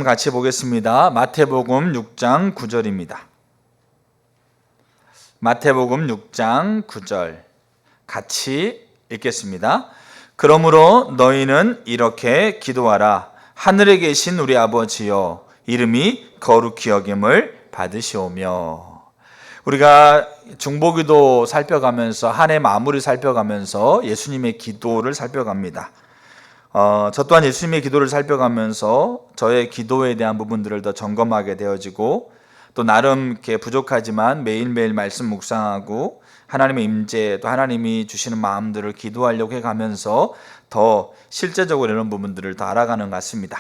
같이 보겠습니다. 마태복음 6장 9절입니다. 마태복음 6장 9절 같이 읽겠습니다. 그러므로 너희는 이렇게 기도하라. 하늘에 계신 우리 아버지여, 이름이 거룩히 여김을 받으시오며. 우리가 중보기도 살펴가면서 한 해 마무리 살펴가면서 예수님의 기도를 살펴갑니다. 저 또한 예수님의 기도를 살펴가면서 저의 기도에 대한 부분들을 더 점검하게 되어지고, 또 나름 이렇게 부족하지만 매일매일 말씀 묵상하고 하나님의 임재, 또 하나님이 주시는 마음들을 기도하려고 해가면서 더 실제적으로 이런 부분들을 더 알아가는 것 같습니다.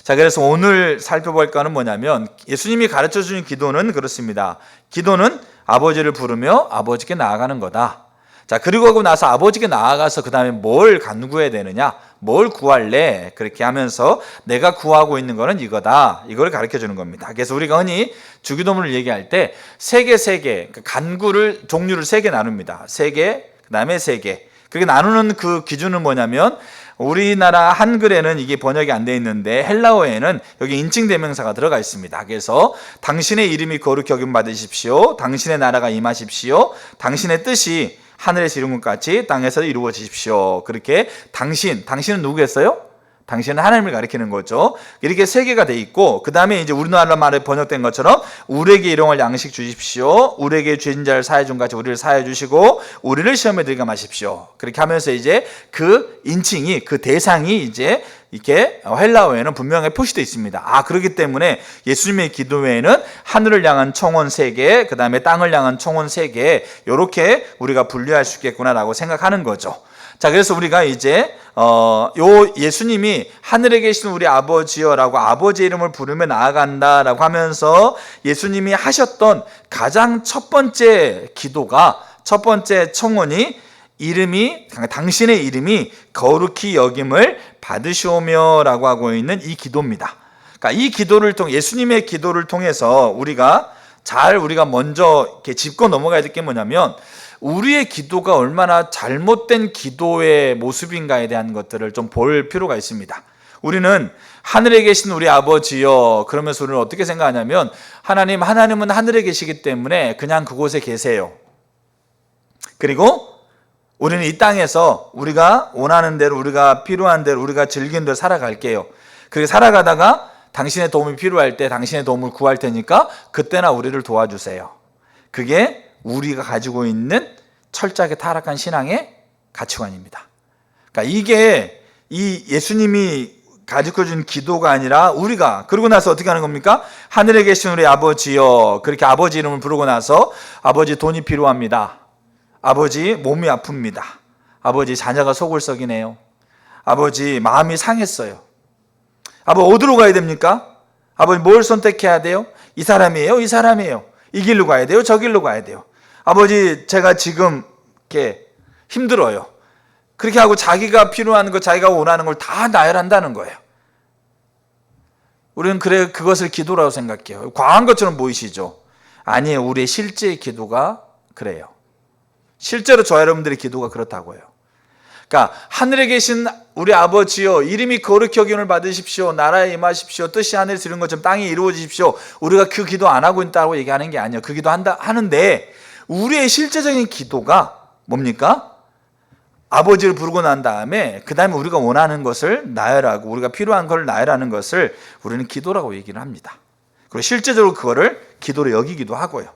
자, 그래서 오늘 살펴볼 거는 뭐냐면, 예수님이 가르쳐 주신 기도는 그렇습니다. 기도는 아버지를 부르며 아버지께 나아가는 거다. 자, 그리고 하고 나서 아버지께 나아가서 그 다음에 뭘 간구해야 되느냐, 뭘 구할래, 그렇게 하면서 내가 구하고 있는 거는 이거다, 이걸 가르쳐 주는 겁니다. 그래서 우리가 흔히 주기도문을 얘기할 때 세 개, 간구를 종류를 세 개 나눕니다. 세 개, 그 다음에 세 개. 그렇게 나누는 그 기준은 뭐냐면, 우리나라 한글에는 이게 번역이 안 돼 있는데 헬라어에는 여기 인칭 대명사가 들어가 있습니다. 그래서 당신의 이름이 거룩히 여김 받으십시오, 당신의 나라가 임하십시오, 당신의 뜻이 하늘에서 이룬 것 같이 땅에서 이루어지십시오. 그렇게 당신은 누구겠어요? 당신은 하나님을 가리키는 거죠. 이렇게 세 개가 돼 있고, 그 다음에 이제 우리나라 말에 번역된 것처럼 우리에게 일용할 양식 주십시오, 우리에게 죄진 자를 사해 준 같이 우리를 사해 주시고, 우리를 시험에 들게 마십시오. 그렇게 하면서 이제 그 인칭이, 그 대상이 이제 이렇게 헬라어에는 분명히 표시되어 있습니다. 그렇기 때문에 예수님의 기도회에는 하늘을 향한 청원 3개, 그 다음에 땅을 향한 청원 3개, 이렇게 우리가 분류할 수 있겠구나라고 생각하는 거죠. 자, 그래서 우리가 이제 요 예수님이 하늘에 계신 우리 아버지여라고 아버지 이름을 부르며 나아간다라고 하면서 예수님이 하셨던 가장 첫 번째 기도가, 첫 번째 청원이 당신의 이름이 거룩히 여김을 받으시오며라고 하고 있는 이 기도입니다. 그러니까 이 기도를 예수님의 기도를 통해서 우리가 먼저 이렇게 짚고 넘어가야 될 게 뭐냐면, 우리의 기도가 얼마나 잘못된 기도의 모습인가에 대한 것들을 좀 볼 필요가 있습니다. 우리는 하늘에 계신 우리 아버지여 그러면서 우리는 어떻게 생각하냐면, 하나님은 하늘에 계시기 때문에 그냥 그곳에 계세요. 그리고 우리는 이 땅에서 우리가 원하는 대로, 우리가 필요한 대로, 우리가 즐기는 대로 살아갈게요. 그렇게 살아가다가 당신의 도움이 필요할 때 당신의 도움을 구할 테니까 그때나 우리를 도와주세요. 그게 우리가 가지고 있는 철저하게 타락한 신앙의 가치관입니다. 그러니까 이게 이 예수님이 가르쳐준 기도가 아니라, 우리가 그러고 나서 어떻게 하는 겁니까? 하늘에 계신 우리 아버지여, 그렇게 아버지 이름을 부르고 나서, 아버지 돈이 필요합니다, 아버지 몸이 아픕니다, 아버지 자녀가 속을 썩이네요, 아버지 마음이 상했어요, 아버지 어디로 가야 됩니까? 아버지 뭘 선택해야 돼요? 이 사람이에요, 이 사람이에요, 이 길로 가야 돼요, 저 길로 가야 돼요, 아버지 제가 지금 이렇게 힘들어요. 그렇게 하고 자기가 필요한 것, 자기가 원하는 걸 다 나열한다는 거예요. 우리는 그것을 기도라고 생각해요. 과한 것처럼 보이시죠? 아니에요. 우리의 실제의 기도가 그래요. 실제로 저 여러분들의 기도가 그렇다고요. 그러니까 하늘에 계신 우리 아버지여, 이름이 거룩히 여김을 받으십시오, 나라에 임하십시오, 뜻이 하늘에서 이룬 것처럼 땅에 이루어지십시오. 우리가 그 기도 안 하고 있다고 얘기하는 게 아니에요. 그 기도 하는데, 우리의 실제적인 기도가 뭡니까? 아버지를 부르고 난 다음에 그 다음에 우리가 원하는 것을 나열하고, 우리가 필요한 걸 나열하는 것을 우리는 기도라고 얘기를 합니다. 그리고 실제적으로 그거를 기도로 여기기도 하고요.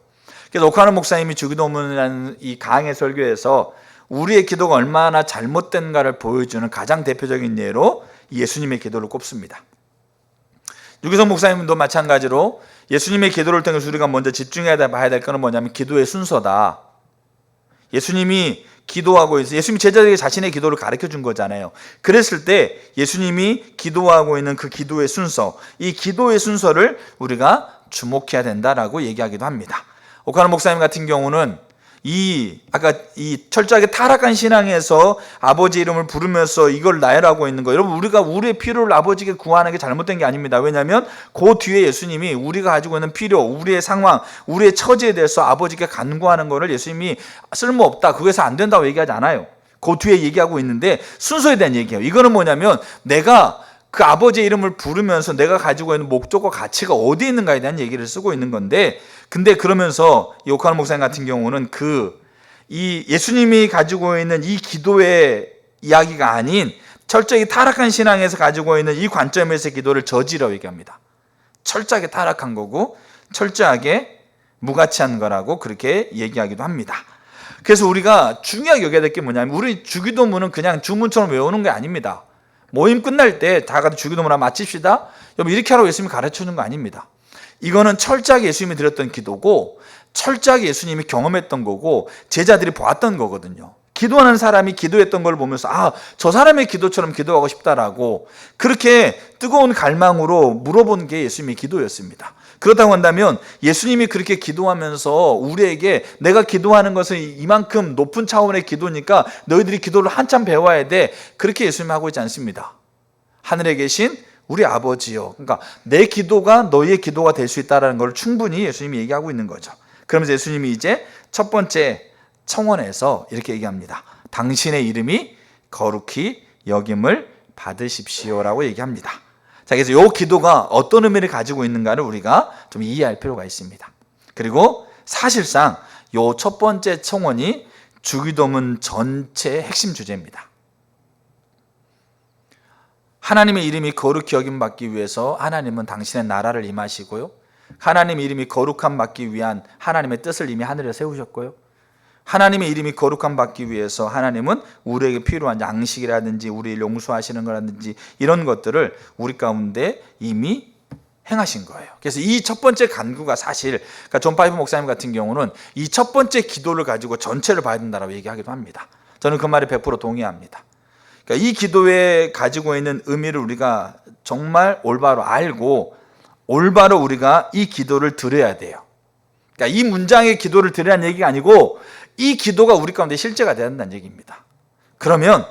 그래서 오카노 목사님이 주기도문이라는 이 강의 설교에서 우리의 기도가 얼마나 잘못된가를 보여주는 가장 대표적인 예로 예수님의 기도를 꼽습니다. 유기성 목사님도 마찬가지로 예수님의 기도를 통해서 우리가 먼저 집중해야 봐야 될 것은 뭐냐면, 기도의 순서다. 예수님이 기도하고 있어요. 예수님이 제자들에게 자신의 기도를 가르쳐 준 거잖아요. 그랬을 때 예수님이 기도하고 있는 그 기도의 순서, 이 기도의 순서를 우리가 주목해야 된다라고 얘기하기도 합니다. 오카노 목사님 같은 경우는 아까 철저하게 타락한 신앙에서 아버지 이름을 부르면서 이걸 나열하고 있는 거, 여러분, 우리가 우리의 필요를 아버지께 구하는 게 잘못된 게 아닙니다. 왜냐하면 그 뒤에 예수님이 우리가 가지고 있는 필요, 우리의 상황, 우리의 처지에 대해서 아버지께 간구하는 거를 예수님이 쓸모없다, 그것에서 안 된다고 얘기하지 않아요. 그 뒤에 얘기하고 있는데 순서에 대한 얘기예요. 이거는 뭐냐면, 내가 그 아버지의 이름을 부르면서 내가 가지고 있는 목적과 가치가 어디에 있는가에 대한 얘기를 쓰고 있는 건데, 근데 그러면서 요하나 목사님 같은 경우는 이 예수님이 가지고 있는 이 기도의 이야기가 아닌 철저히 타락한 신앙에서 가지고 있는 이 관점에서의 기도를 저지라고 얘기합니다. 철저하게 타락한 거고 철저하게 무가치한 거라고 그렇게 얘기하기도 합니다. 그래서 우리가 중요하게 여겨야 될 게 뭐냐면, 우리 주기도문은 그냥 주문처럼 외우는 게 아닙니다. 모임 끝날 때 다 같이 주기도문 한번 마칩시다, 여러분 이렇게 하라고 예수님이 가르쳐주는 거 아닙니다. 이거는 철저하게 예수님이 드렸던 기도고 철저하게 예수님이 경험했던 거고 제자들이 보았던 거거든요. 기도하는 사람이 기도했던 걸 보면서 저 사람의 기도처럼 기도하고 싶다라고 그렇게 뜨거운 갈망으로 물어본 게 예수님의 기도였습니다. 그렇다고 한다면 예수님이 그렇게 기도하면서 우리에게 내가 기도하는 것은 이만큼 높은 차원의 기도니까 너희들이 기도를 한참 배워야 돼, 그렇게 예수님이 하고 있지 않습니다. 하늘에 계신 우리 아버지요, 그러니까 내 기도가 너희의 기도가 될 수 있다는 걸 충분히 예수님이 얘기하고 있는 거죠. 그러면서 예수님이 이제 첫 번째 청원에서 이렇게 얘기합니다. 당신의 이름이 거룩히 여김을 받으십시오라고 얘기합니다. 자, 그래서 이 기도가 어떤 의미를 가지고 있는가를 우리가 좀 이해할 필요가 있습니다. 그리고 사실상 이 첫 번째 청원이 주기도문 전체의 핵심 주제입니다. 하나님의 이름이 거룩히 여김 받기 위해서 하나님은 당신의 나라를 임하시고요, 하나님의 이름이 거룩함 받기 위한 하나님의 뜻을 이미 하늘에 세우셨고요, 하나님의 이름이 거룩함 받기 위해서 하나님은 우리에게 필요한 양식이라든지 우리를 용서하시는 거라든지 이런 것들을 우리 가운데 이미 행하신 거예요. 그래서 이 첫 번째 간구가 사실, 그러니까 존 파이프 목사님 같은 경우는 이 첫 번째 기도를 가지고 전체를 봐야 된다고 얘기하기도 합니다. 저는 그 말에 100% 동의합니다. 그러니까 이 기도에 가지고 있는 의미를 우리가 정말 올바로 알고 올바로 우리가 이 기도를 드려야 돼요. 그러니까 이 문장의 기도를 드리라는 얘기가 아니고 이 기도가 우리 가운데 실제가 돼야 한다는 얘기입니다. 그러면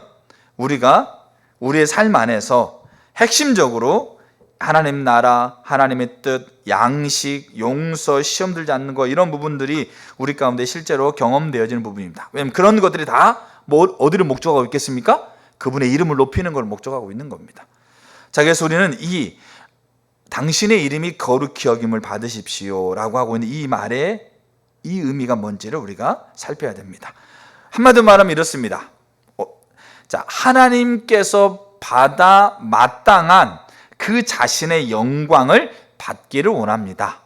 우리가 우리의 삶 안에서 핵심적으로 하나님 나라, 하나님의 뜻, 양식, 용서, 시험 들지 않는 거, 이런 부분들이 우리 가운데 실제로 경험되어지는 부분입니다. 왜냐하면 그런 것들이 다 어디를 목적하고 있겠습니까? 그분의 이름을 높이는 걸 목적하고 있는 겁니다. 자, 그래서 우리는 이 당신의 이름이 거룩히 여김을 받으십시오 라고 하고 있는 이 말의 이 의미가 뭔지를 우리가 살펴야 됩니다. 한마디로 말하면 이렇습니다. 자, 하나님께서 받아 마땅한 그 자신의 영광을 받기를 원합니다.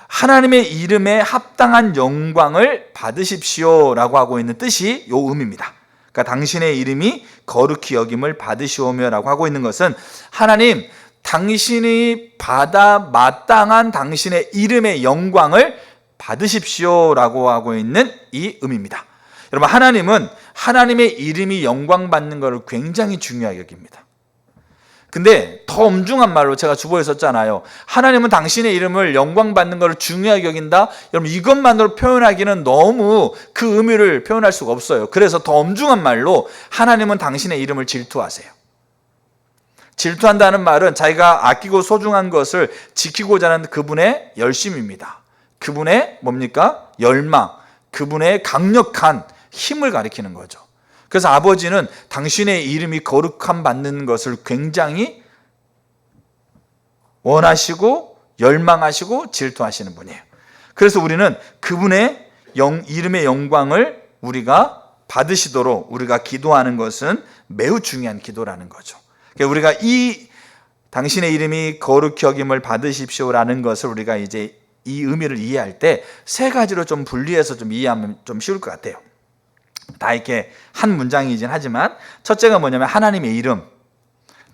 하나님의 이름에 합당한 영광을 받으십시오 라고 하고 있는 뜻이 이 의미입니다. 그러니까 당신의 이름이 거룩히 여김을 받으시오며 라고 하고 있는 것은, 하나님 당신이 받아 마땅한 당신의 이름의 영광을 받으십시오 라고 하고 있는 이 의미입니다. 여러분, 하나님은 하나님의 이름이 영광 받는 것을 굉장히 중요하게 여깁니다. 근데 더 엄중한 말로 제가 주보에 썼잖아요. 하나님은 당신의 이름을 영광 받는 것을 중요하게 여긴다. 여러분, 이것만으로 표현하기는 너무 그 의미를 표현할 수가 없어요. 그래서 더 엄중한 말로 하나님은 당신의 이름을 질투하세요. 질투한다는 말은 자기가 아끼고 소중한 것을 지키고자 하는 그분의 열심입니다. 그분의 뭡니까? 열망, 그분의 강력한 힘을 가리키는 거죠. 그래서 아버지는 당신의 이름이 거룩함 받는 것을 굉장히 원하시고 열망하시고 질투하시는 분이에요. 그래서 우리는 그분의 이름의 영광을 우리가 받으시도록 우리가 기도하는 것은 매우 중요한 기도라는 거죠. 그러니까 우리가 이 당신의 이름이 거룩히 여김을 받으십시오라는 것을 우리가 이제 이 의미를 이해할 때 세 가지로 좀 분리해서 좀 이해하면 좀 쉬울 것 같아요. 다 이렇게 한 문장이긴 하지만, 첫째가 뭐냐면 하나님의 이름,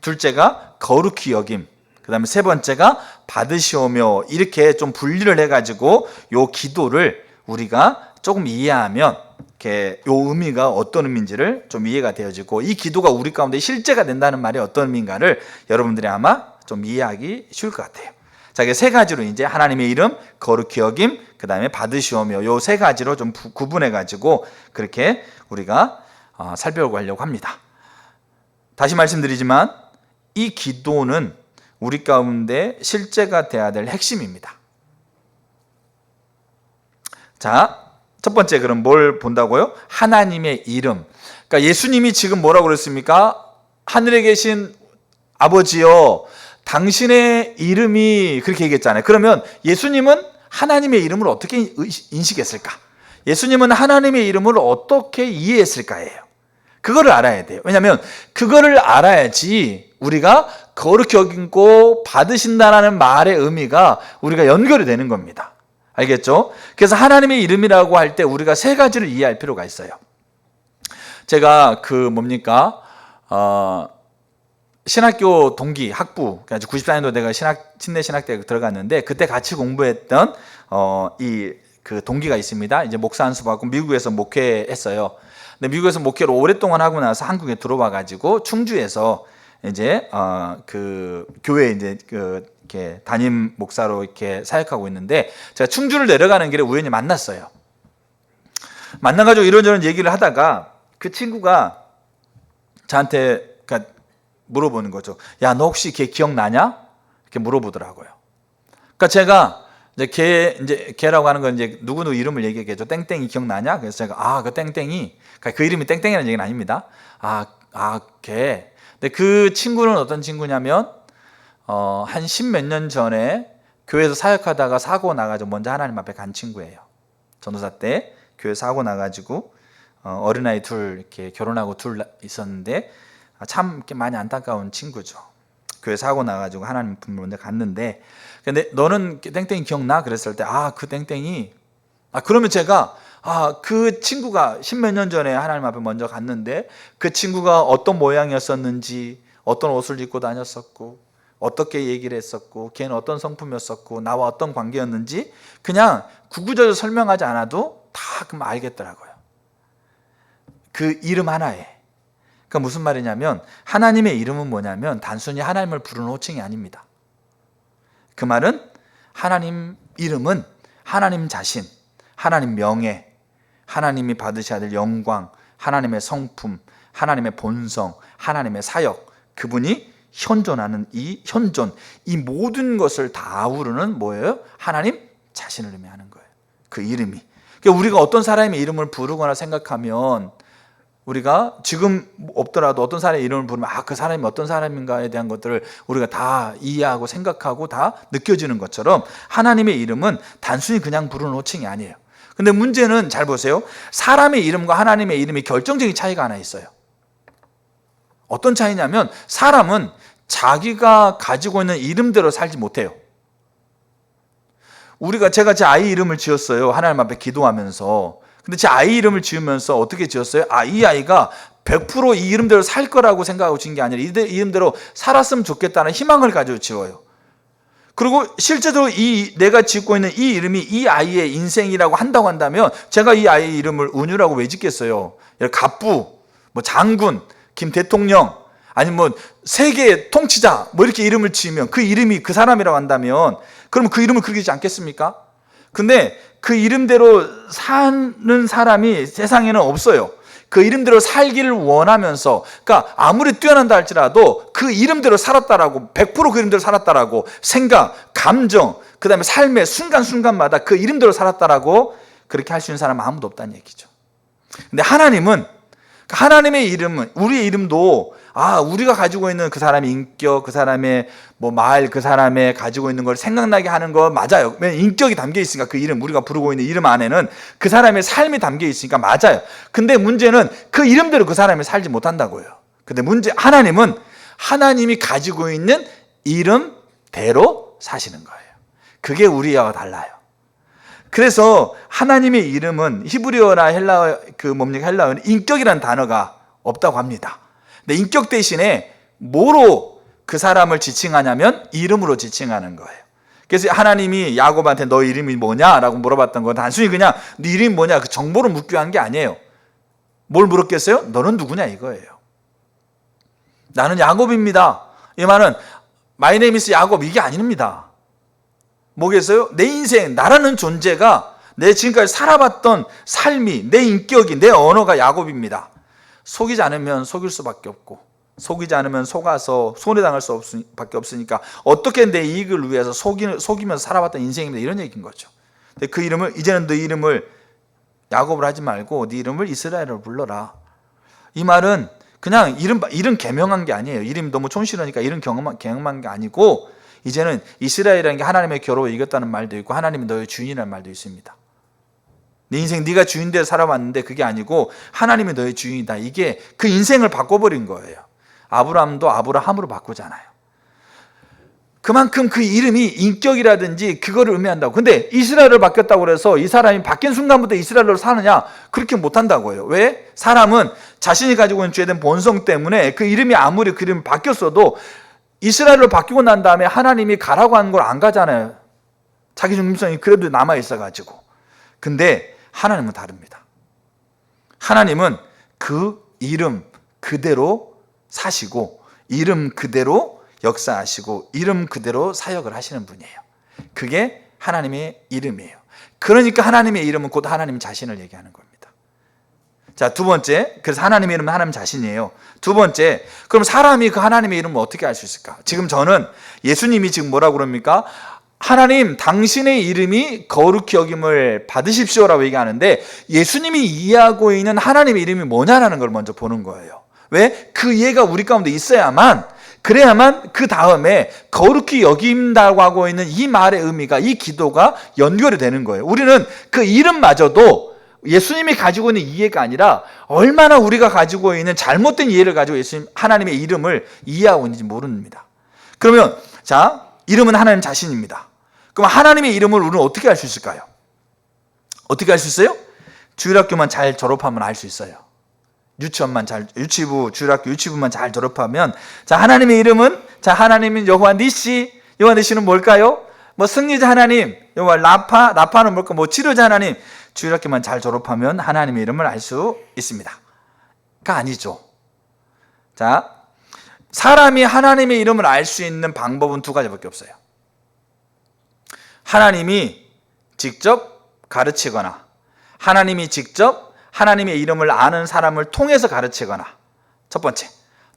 둘째가 거룩히 여김, 그 다음에 세 번째가 받으시오며, 이렇게 좀 분리를 해가지고 요 기도를 우리가 조금 이해하면 이렇게 요 의미가 어떤 의미인지를 좀 이해가 되어지고, 이 기도가 우리 가운데 실제가 된다는 말이 어떤 의미인가를 여러분들이 아마 좀 이해하기 쉬울 것 같아요. 자, 세 가지로 이제 하나님의 이름, 거룩히 여김, 그 다음에 받으시오며, 요 세 가지로 좀 구분해 가지고 그렇게 우리가 살펴보려고 합니다. 다시 말씀드리지만 이 기도는 우리 가운데 실제가 돼야 될 핵심입니다. 자, 첫 번째 그럼 뭘 본다고요? 하나님의 이름. 그러니까 예수님이 지금 뭐라고 그랬습니까? 하늘에 계신 아버지여 당신의 이름이 그렇게 얘기했잖아요. 그러면 예수님은 하나님의 이름을 어떻게 인식했을까? 예수님은 하나님의 이름을 어떻게 이해했을까예요. 그거를 알아야 돼요. 왜냐하면 그거를 알아야지 우리가 거룩히 여기고 받으신다라는 말의 의미가 우리가 연결이 되는 겁니다. 알겠죠? 그래서 하나님의 이름이라고 할 때 우리가 세 가지를 이해할 필요가 있어요. 제가 신학교 동기 학부, 94년도 내가 침례 신학대에 들어갔는데 그때 같이 공부했던 그 동기가 있습니다. 이제 목사 한 수 받고 미국에서 목회했어요. 근데 미국에서 목회를 오랫동안 하고 나서 한국에 들어와 가지고 충주에서 이제 그 교회 이제 이렇게 담임 목사로 이렇게 사역하고 있는데 제가 충주를 내려가는 길에 우연히 만났어요. 만나가지고 이런저런 얘기를 하다가 그 친구가 저한테 물어보는 거죠. 야, 너 혹시 걔 기억나냐? 이렇게 물어보더라고요. 그러니까 제가 이제 걔라고 하는 건 이제 누구누구 이름을 얘기하겠죠. 땡땡이 기억나냐? 그래서 제가 그 땡땡이, 그 이름이 땡땡이라는 얘기는 아닙니다. 걔. 근데 그 친구는 어떤 친구냐면 한 10몇 년 전에 교회에서 사역하다가 사고 나가지고 먼저 하나님 앞에 간 친구예요. 전도사 때 교회 사고 나가지고 어린아이 둘 이렇게 결혼하고 둘 있었는데 참 이렇게 많이 안타까운 친구죠. 교회 사고 나가지고 하나님 품으로 먼저 갔는데, 근데 너는 땡땡이 기억나? 그랬을 때 그 땡땡이 그러면 제가 그 친구가 10몇 년 전에 하나님 앞에 먼저 갔는데 그 친구가 어떤 모양이었었는지, 어떤 옷을 입고 다녔었고, 어떻게 얘기를 했었고, 걔는 어떤 성품이었었고, 나와 어떤 관계였는지 그냥 구구절절 설명하지 않아도 다 그럼 알겠더라고요. 그 이름 하나에. 그러니까 무슨 말이냐면 하나님의 이름은 뭐냐면 단순히 하나님을 부르는 호칭이 아닙니다. 그 말은 하나님 이름은 하나님 자신, 하나님 명예, 하나님이 받으셔야 될 영광, 하나님의 성품, 하나님의 본성, 하나님의 사역, 그분이 현존하는 이 현존, 이 모든 것을 다 아우르는 뭐예요? 하나님 자신을 의미하는 거예요. 그 이름이. 그러니까 우리가 어떤 사람의 이름을 부르거나 생각하면 우리가 지금 없더라도 어떤 사람의 이름을 부르면 그 사람이 어떤 사람인가에 대한 것들을 우리가 다 이해하고 생각하고 다 느껴지는 것처럼 하나님의 이름은 단순히 그냥 부르는 호칭이 아니에요. 근데 문제는 잘 보세요. 사람의 이름과 하나님의 이름이 결정적인 차이가 하나 있어요. 어떤 차이냐면 사람은 자기가 가지고 있는 이름대로 살지 못해요. 제가 제 아이 이름을 지었어요. 하나님 앞에 기도하면서. 근데 제 아이 이름을 지으면서 어떻게 지었어요? 이 아이가 100% 이 이름대로 살 거라고 생각하고 지은 게 아니라 이 이름대로 살았으면 좋겠다는 희망을 가지고 지어요. 그리고 실제로 내가 짓고 있는 이 이름이 이 아이의 인생이라고 한다고 한다면 제가 이 아이 이름을 은유라고 왜 짓겠어요? 갑부, 장군, 김 대통령, 아니면 세계 통치자 이렇게 이름을 지으면 그 이름이 그 사람이라고 한다면 그러면 그 이름을 그렇게 짓지 않겠습니까? 근데 그 이름대로 사는 사람이 세상에는 없어요. 그 이름대로 살기를 원하면서, 그러니까 아무리 뛰어난다 할지라도 그 이름대로 살았다라고, 100% 그 이름대로 살았다라고 생각, 감정, 그 다음에 삶의 순간순간마다 그 이름대로 살았다라고 그렇게 할 수 있는 사람은 아무도 없다는 얘기죠. 근데 하나님의 이름은, 우리의 이름도 우리가 가지고 있는 그 사람의 인격, 그 사람의 말, 그 사람의 가지고 있는 걸 생각나게 하는 거 맞아요. 왜냐면 인격이 담겨 있으니까 그 이름, 우리가 부르고 있는 이름 안에는 그 사람의 삶이 담겨 있으니까 맞아요. 근데 문제는 그 이름대로 그 사람이 살지 못한다고요. 근데 하나님은 하나님이 가지고 있는 이름대로 사시는 거예요. 그게 우리와 달라요. 그래서 하나님의 이름은 히브리어나 헬라어는 인격이라는 단어가 없다고 합니다. 근데 인격 대신에 뭐로 그 사람을 지칭하냐면 이름으로 지칭하는 거예요. 그래서 하나님이 야곱한테 너 이름이 뭐냐라고 물어봤던 건 단순히 그냥 네 이름이 뭐냐 그 정보를 묻기 위한 게 아니에요. 뭘 물었겠어요? 너는 누구냐 이거예요. 나는 야곱입니다. 이 말은 My name is 야곱 이게 아닙니다. 뭐겠어요? 내 인생, 나라는 존재가 내 지금까지 살아봤던 삶이, 내 인격이, 내 언어가 야곱입니다. 속이지 않으면 속일 수밖에 없고, 속이지 않으면 속아서 손해당할 수밖에 없으니까 어떻게 내 이익을 위해서 속이면서 살아봤던 인생입니다. 이런 얘기인 거죠. 근데 그 이름을, 이제는 네 이름을 야곱을 하지 말고 네 이름을 이스라엘로 불러라. 이 말은 그냥 이름 개명한 게 아니에요. 이름이 너무 촌스러우니까 이름 개명한 게 아니고, 이제는 이스라엘이라는 게 하나님의 겨로 이겼다는 말도 있고 하나님이 너의 주인이라는 말도 있습니다. 네 인생 네가 주인되어 살아왔는데 그게 아니고 하나님이 너의 주인이다. 이게 그 인생을 바꿔버린 거예요. 아브라함도 아브라함으로 바꾸잖아요. 그만큼 그 이름이 인격이라든지 그거를 의미한다고. 근데 이스라엘을 바뀌었다고 그래서 이 사람이 바뀐 순간부터 이스라엘로 사느냐? 그렇게 못한다고 해요. 왜? 사람은 자신이 가지고 있는 죄된 본성 때문에 그 이름이 아무리 그 이름이 바뀌었어도 이스라엘로 바뀌고 난 다음에 하나님이 가라고 하는 걸 안 가잖아요. 자기 중심성이 그래도 남아있어가지고. 근데 하나님은 다릅니다. 하나님은 그 이름 그대로 사시고 이름 그대로 역사하시고 이름 그대로 사역을 하시는 분이에요. 그게 하나님의 이름이에요. 그러니까 하나님의 이름은 곧 하나님 자신을 얘기하는 겁니다. 자, 두 번째, 그래서 하나님의 이름은 하나님 자신이에요. 두 번째, 그럼 사람이 그 하나님의 이름을 어떻게 알 수 있을까? 지금 저는 예수님이 지금 뭐라고 그럽니까? 하나님 당신의 이름이 거룩히 여김을 받으십시오라고 얘기하는데, 예수님이 이해하고 있는 하나님의 이름이 뭐냐라는 걸 먼저 보는 거예요. 왜? 그 이해가 우리 가운데 있어야만, 그래야만 그 다음에 거룩히 여긴다고 하고 있는 이 말의 의미가, 이 기도가 연결이 되는 거예요. 우리는 그 이름마저도 예수님이 가지고 있는 이해가 아니라 얼마나 우리가 가지고 있는 잘못된 이해를 가지고 예수님 하나님의 이름을 이해하고 있는지 모릅니다. 그러면 자, 이름은 하나님 자신입니다. 그럼 하나님의 이름을 우리는 어떻게 알 수 있을까요? 어떻게 알 수 있어요? 주일학교만 잘 졸업하면 알 수 있어요. 주일학교 유치부만 잘 졸업하면, 자, 하나님의 이름은, 자, 하나님은 여호와 니시. 여호와 니시는 뭘까요? 뭐 승리자 하나님, 여호와 라파는 뭘까? 뭐 치료자 하나님. 주일학교만 잘 졸업하면 하나님의 이름을 알 수 있습니다. 가 아니죠. 자, 사람이 하나님의 이름을 알 수 있는 방법은 두 가지밖에 없어요. 하나님이 직접 가르치거나, 하나님이 직접 하나님의 이름을 아는 사람을 통해서 가르치거나. 첫 번째.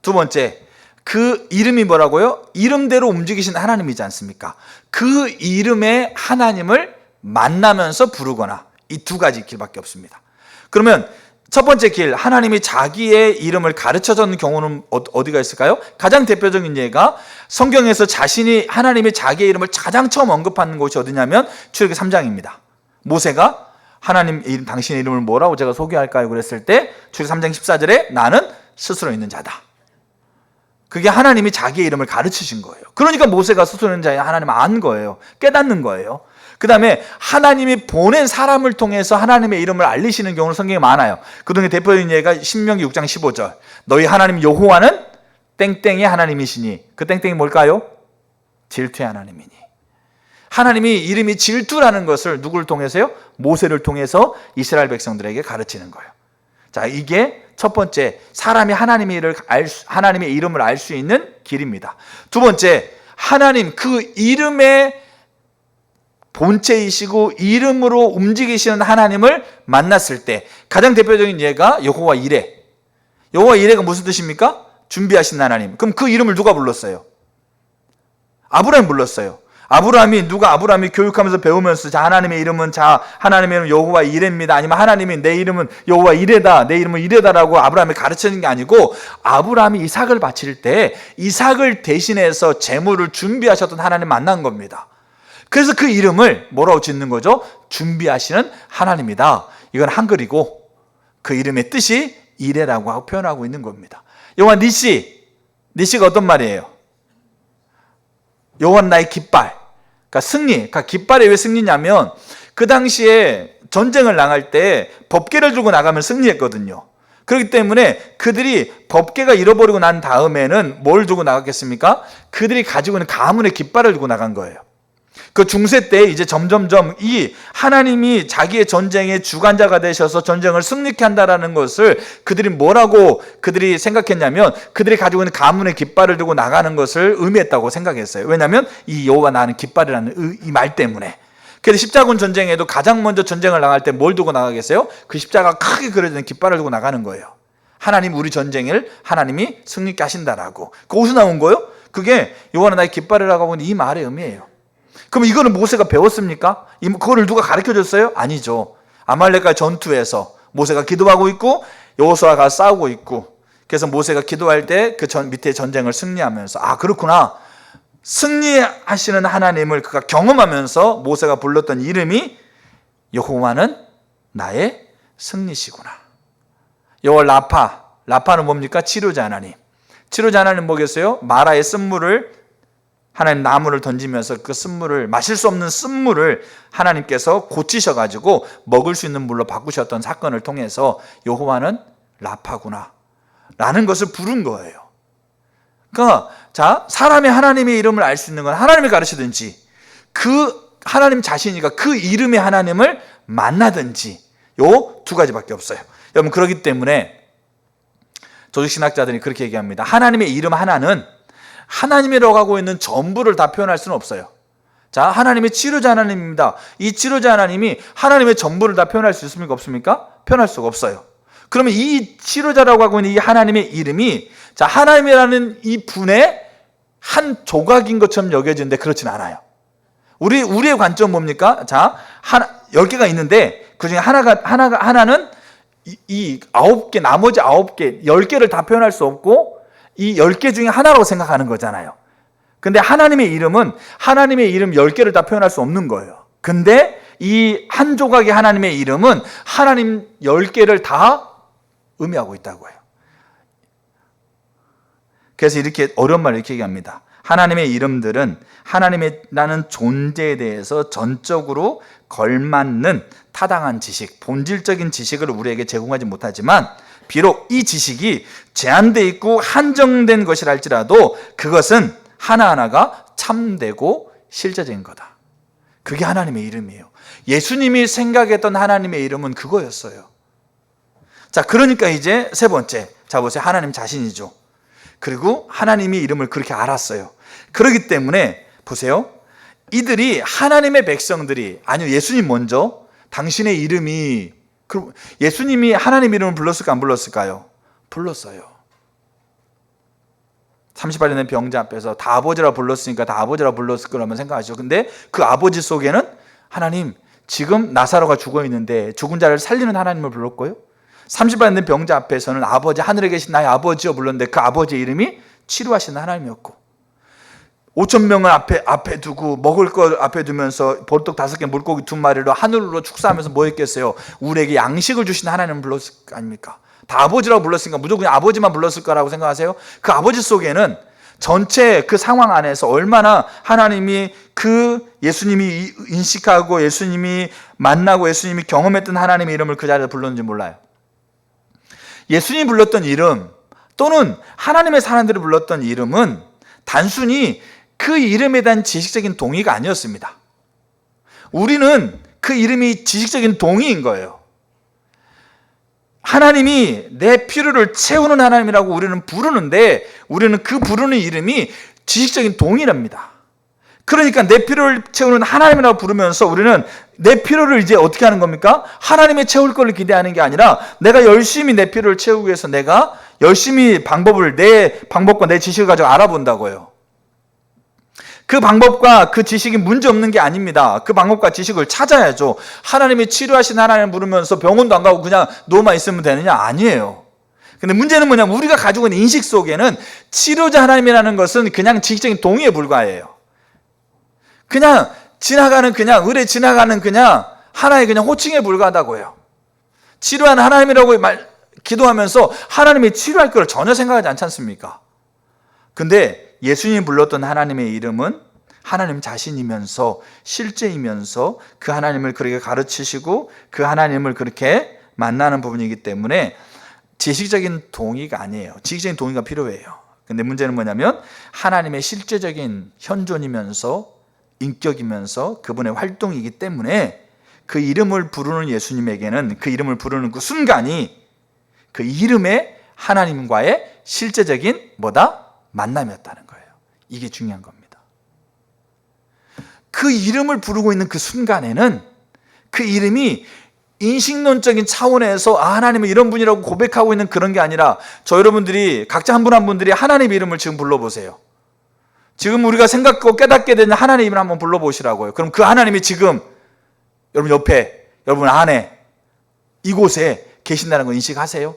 두 번째, 그 이름이 뭐라고요? 이름대로 움직이신 하나님이지 않습니까? 그 이름의 하나님을 만나면서 부르거나. 이 두 가지 길밖에 없습니다. 그러면 첫 번째 길, 하나님이 자기의 이름을 가르쳐주는 경우는 어디가 있을까요? 가장 대표적인 예가 성경에서 자신이 하나님의 자기의 이름을 가장 처음 언급하는 곳이 어디냐면 출애굽기 3장입니다. 모세가 하나님 이름, 당신의 이름을 뭐라고 제가 소개할까요? 그랬을 때 출애굽기 3장 14절에 나는 스스로 있는 자다. 그게 하나님이 자기의 이름을 가르치신 거예요. 그러니까 모세가 스스로 있는 자에 하나님을 안 거예요. 깨닫는 거예요. 그 다음에 하나님이 보낸 사람을 통해서 하나님의 이름을 알리시는 경우는 성경에 많아요. 그중에 대표적인 예가 신명기 6장 15절. 너희 하나님 여호와는 땡땡이 하나님이시니. 그 땡땡이 뭘까요? 질투의 하나님이니. 하나님이 이름이 질투라는 것을 누구를 통해서요? 모세를 통해서 이스라엘 백성들에게 가르치는 거예요. 자, 이게 첫 번째, 사람이 하나님의 이름을 알 수 있는 길입니다. 두 번째, 하나님 그 이름의 본체이시고 이름으로 움직이시는 하나님을 만났을 때 가장 대표적인 예가 여호와 이레. 여호와 이레가 무슨 뜻입니까? 준비하신 하나님. 그럼 그 이름을 누가 불렀어요? 아브라함이 불렀어요. 아브라함이 교육하면서 배우면서, 자, 하나님의 이름은 여호와 이레입니다. 아니면 하나님이 내 이름은 여호와 이레다, 내 이름은 이레다라고 아브라함이 가르치는 게 아니고, 아브라함이 이삭을 바칠 때 이삭을 대신해서 제물을 준비하셨던 하나님 만난 겁니다. 그래서 그 이름을 뭐라고 짓는 거죠? 준비하시는 하나님이다. 이건 한글이고 그 이름의 뜻이 이레라고 표현하고 있는 겁니다. 여호와 니시가 어떤 말이에요? 여호와는 나의 깃발. 그러니까 승리. 그러니까 깃발이 왜 승리냐면 그 당시에 전쟁을 나갈 때 법궤를 들고 나가면 승리했거든요. 그렇기 때문에 그들이 법궤가 잃어버리고 난 다음에는 뭘 들고 나갔겠습니까? 그들이 가지고 있는 가문의 깃발을 들고 나간 거예요. 그 중세 때 이제 점점점 이 하나님이 자기의 전쟁의 주관자가 되셔서 전쟁을 승리케 한다라는 것을 그들이 생각했냐면, 그들이 가지고 있는 가문의 깃발을 들고 나가는 것을 의미했다고 생각했어요. 왜냐하면 이 여호와 나는 깃발이라는 이 말 때문에. 그래서 십자군 전쟁에도 가장 먼저 전쟁을 나갈 때 뭘 들고 나가겠어요? 그 십자가 크게 그려진 깃발을 들고 나가는 거예요. 하나님 우리 전쟁을 하나님이 승리케 하신다라고. 그 어디서 나온 거예요? 그게 여호와는 나의 깃발이라고 하는 이 말의 의미예요. 그럼 이거는 모세가 배웠습니까? 그거를 누가 가르쳐줬어요? 아니죠. 아말렉과 전투에서 모세가 기도하고 있고 여호수아가 싸우고 있고, 그래서 모세가 기도할 때 그 밑에 전쟁을 승리하면서 그렇구나, 승리하시는 하나님을 그가 경험하면서 모세가 불렀던 이름이 여호와는 나의 승리시구나. 여호와 라파는 뭡니까? 치료자 하나님. 치료자 하나님 뭐겠어요? 마라의 쓴물을, 하나님 나무를 던지면서 그 쓴물을, 마실 수 없는 쓴물을 하나님께서 고치셔가지고 먹을 수 있는 물로 바꾸셨던 사건을 통해서 여호와는 라파구나 라는 것을 부른 거예요. 그러니까 사람의 하나님의 이름을 알 수 있는 건 하나님을 가르치든지 그 하나님 자신이가 그 이름의 하나님을 만나든지 요 두 가지밖에 없어요. 여러분, 그렇기 때문에 조직신학자들이 그렇게 얘기합니다. 하나님의 이름 하나는 하나님이라고 하고 있는 전부를 다 표현할 수는 없어요. 하나님의 치료자 하나님입니다. 이 치료자 하나님이 하나님의 전부를 다 표현할 수 있습니까? 없습니까? 표현할 수가 없어요. 그러면 이 치료자라고 하고 있는 이 하나님의 이름이 하나님이라는 이 분의 한 조각인 것처럼 여겨지는데 그렇진 않아요. 우리의 관점은 뭡니까? 10개가 있는데 그 중에 하나는 이 9개, 나머지 9개, 10개를 다 표현할 수 없고 이 10개 중에 하나라고 생각하는 거잖아요. 근데 하나님의 이름은 하나님의 이름 10개를 다 표현할 수 없는 거예요. 근데 이 한 조각의 하나님의 이름은 하나님 10개를 다 의미하고 있다고 해요. 그래서 이렇게 어려운 말을 이렇게 얘기합니다. 하나님의 이름들은 하나님이라는 존재에 대해서 전적으로 걸맞는 타당한 지식, 본질적인 지식을 우리에게 제공하지 못하지만 비록 이 지식이 제한되어 있고 한정된 것이라 할지라도 그것은 하나하나가 참되고 실제적인 거다. 그게 하나님의 이름이에요. 예수님이 생각했던 하나님의 이름은 그거였어요. 그러니까 이제 세 번째, 보세요. 하나님 자신이죠. 그리고 하나님이 이름을 그렇게 알았어요. 그렇기 때문에 보세요. 이들이 하나님의 백성들이, 아니요, 예수님 먼저 당신의 이름이, 예수님이 하나님 이름을 불렀을까 안 불렀을까요? 불렀어요. 38년 된 병자 앞에서 다 아버지라 불렀으니까 다 아버지라 불렀을 거라면 생각하시죠. 근데 그 아버지 속에는 하나님, 지금 나사로가 죽어 있는데 죽은 자를 살리는 하나님을 불렀고요. 38년 된 병자 앞에서는 아버지, 하늘에 계신 나의 아버지여 불렀는데 그 아버지의 이름이 치료하시는 하나님이었고, 5,000명을 앞에 두고 먹을 걸 앞에 두면서 보리떡 5개, 물고기 2마리로 하늘로 축사하면서 뭐 했겠어요? 우리에게 양식을 주신 하나님을 불렀을 거 아닙니까? 다 아버지라고 불렀으니까 무조건 아버지만 불렀을 거라고 생각하세요? 그 아버지 속에는 전체 그 상황 안에서 얼마나 하나님이 그 예수님이 인식하고 예수님이 만나고 예수님이 경험했던 하나님의 이름을 그 자리에 불렀는지 몰라요. 예수님이 불렀던 이름 또는 하나님의 사람들이 불렀던 이름은 단순히 그 이름에 대한 지식적인 동의가 아니었습니다. 우리는 그 이름이 지식적인 동의인 거예요. 하나님이 내 필요를 채우는 하나님이라고 우리는 부르는데 우리는 그 부르는 이름이 지식적인 동의랍니다. 그러니까 내 필요를 채우는 하나님이라고 부르면서 우리는 내 필요를 이제 어떻게 하는 겁니까? 하나님이 채울 걸 기대하는 게 아니라 내가 열심히 내 필요를 채우기 위해서 내가 열심히 내 방법과 내 지식을 가지고 알아본다고요. 그 방법과 그 지식이 문제 없는 게 아닙니다. 그 방법과 지식을 찾아야죠. 하나님이 치료하신 하나님을 부르면서 병원도 안 가고 그냥 누워만 있으면 되느냐? 아니에요. 근데 문제는 뭐냐면 우리가 가지고 있는 인식 속에는 치료자 하나님이라는 것은 그냥 지식적인 동의에 불과해요. 그냥 의례 지나가는 그냥 하나의 그냥 호칭에 불과하다고요. 치료하는 하나님이라고 기도하면서 하나님이 치료할 걸 전혀 생각하지 않지 않습니까? 근데 예수님이 불렀던 하나님의 이름은 하나님 자신이면서 실제이면서 그 하나님을 그렇게 가르치시고 그 하나님을 그렇게 만나는 부분이기 때문에 지식적인 동의가 아니에요. 지식적인 동의가 필요해요. 근데 문제는 뭐냐면 하나님의 실제적인 현존이면서 인격이면서 그분의 활동이기 때문에 그 이름을 부르는 예수님에게는 그 이름을 부르는 그 순간이 그 이름의 하나님과의 실제적인 만남이었다는 거예요. 이게 중요한 겁니다. 그 이름을 부르고 있는 그 순간에는 그 이름이 인식론적인 차원에서 하나님은 이런 분이라고 고백하고 있는 그런 게 아니라 여러분들이 각자 한 분 한 분들이 하나님 이름을 지금 불러보세요. 지금 우리가 생각하고 깨닫게 되는 하나님 이름을 한번 불러보시라고요. 그럼 그 하나님이 지금 여러분 옆에, 여러분 안에, 이곳에 계신다는 거 인식하세요?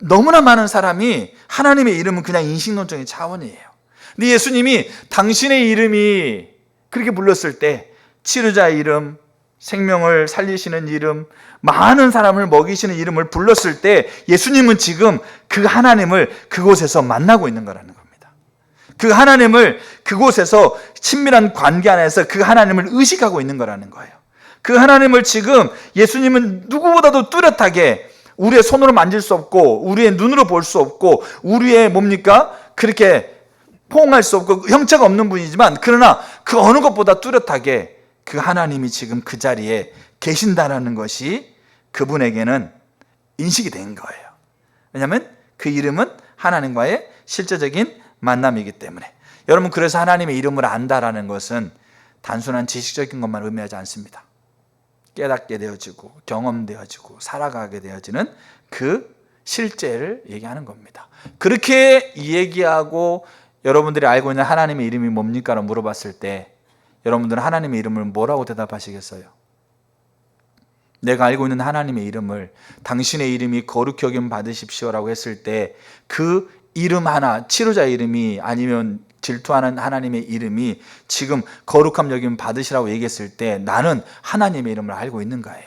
너무나 많은 사람이 하나님의 이름은 그냥 인식론적인 차원이에요. 근데 예수님이 당신의 이름이 그렇게 불렀을 때 치료자의 이름, 생명을 살리시는 이름, 많은 사람을 먹이시는 이름을 불렀을 때 예수님은 지금 그 하나님을 그곳에서 만나고 있는 거라는 겁니다. 그 하나님을 그곳에서 친밀한 관계 안에서 그 하나님을 의식하고 있는 거라는 거예요. 그 하나님을 지금 예수님은 누구보다도 뚜렷하게 우리의 손으로 만질 수 없고 우리의 눈으로 볼 수 없고 우리의 뭡니까? 그렇게 포옹할 수 없고 형체가 없는 분이지만 그러나 그 어느 것보다 뚜렷하게 그 하나님이 지금 그 자리에 계신다는 것이 그분에게는 인식이 된 거예요. 왜냐하면 그 이름은 하나님과의 실제적인 만남이기 때문에. 여러분, 그래서 하나님의 이름을 안다라는 것은 단순한 지식적인 것만 의미하지 않습니다. 깨닫게 되어지고 경험되어지고 살아가게 되어지는 그 실제를 얘기하는 겁니다. 그렇게 얘기하고 여러분들이 알고 있는 하나님의 이름이 뭡니까? 라고 물어봤을 때 여러분들은 하나님의 이름을 뭐라고 대답하시겠어요? 내가 알고 있는 하나님의 이름을 당신의 이름이 거룩히 여김 받으십시오라고 했을 때 그 이름 하나, 치료자의 이름이 아니면 질투하는 하나님의 이름이 지금 거룩함 여김 받으시라고 얘기했을 때 나는 하나님의 이름을 알고 있는 거예요.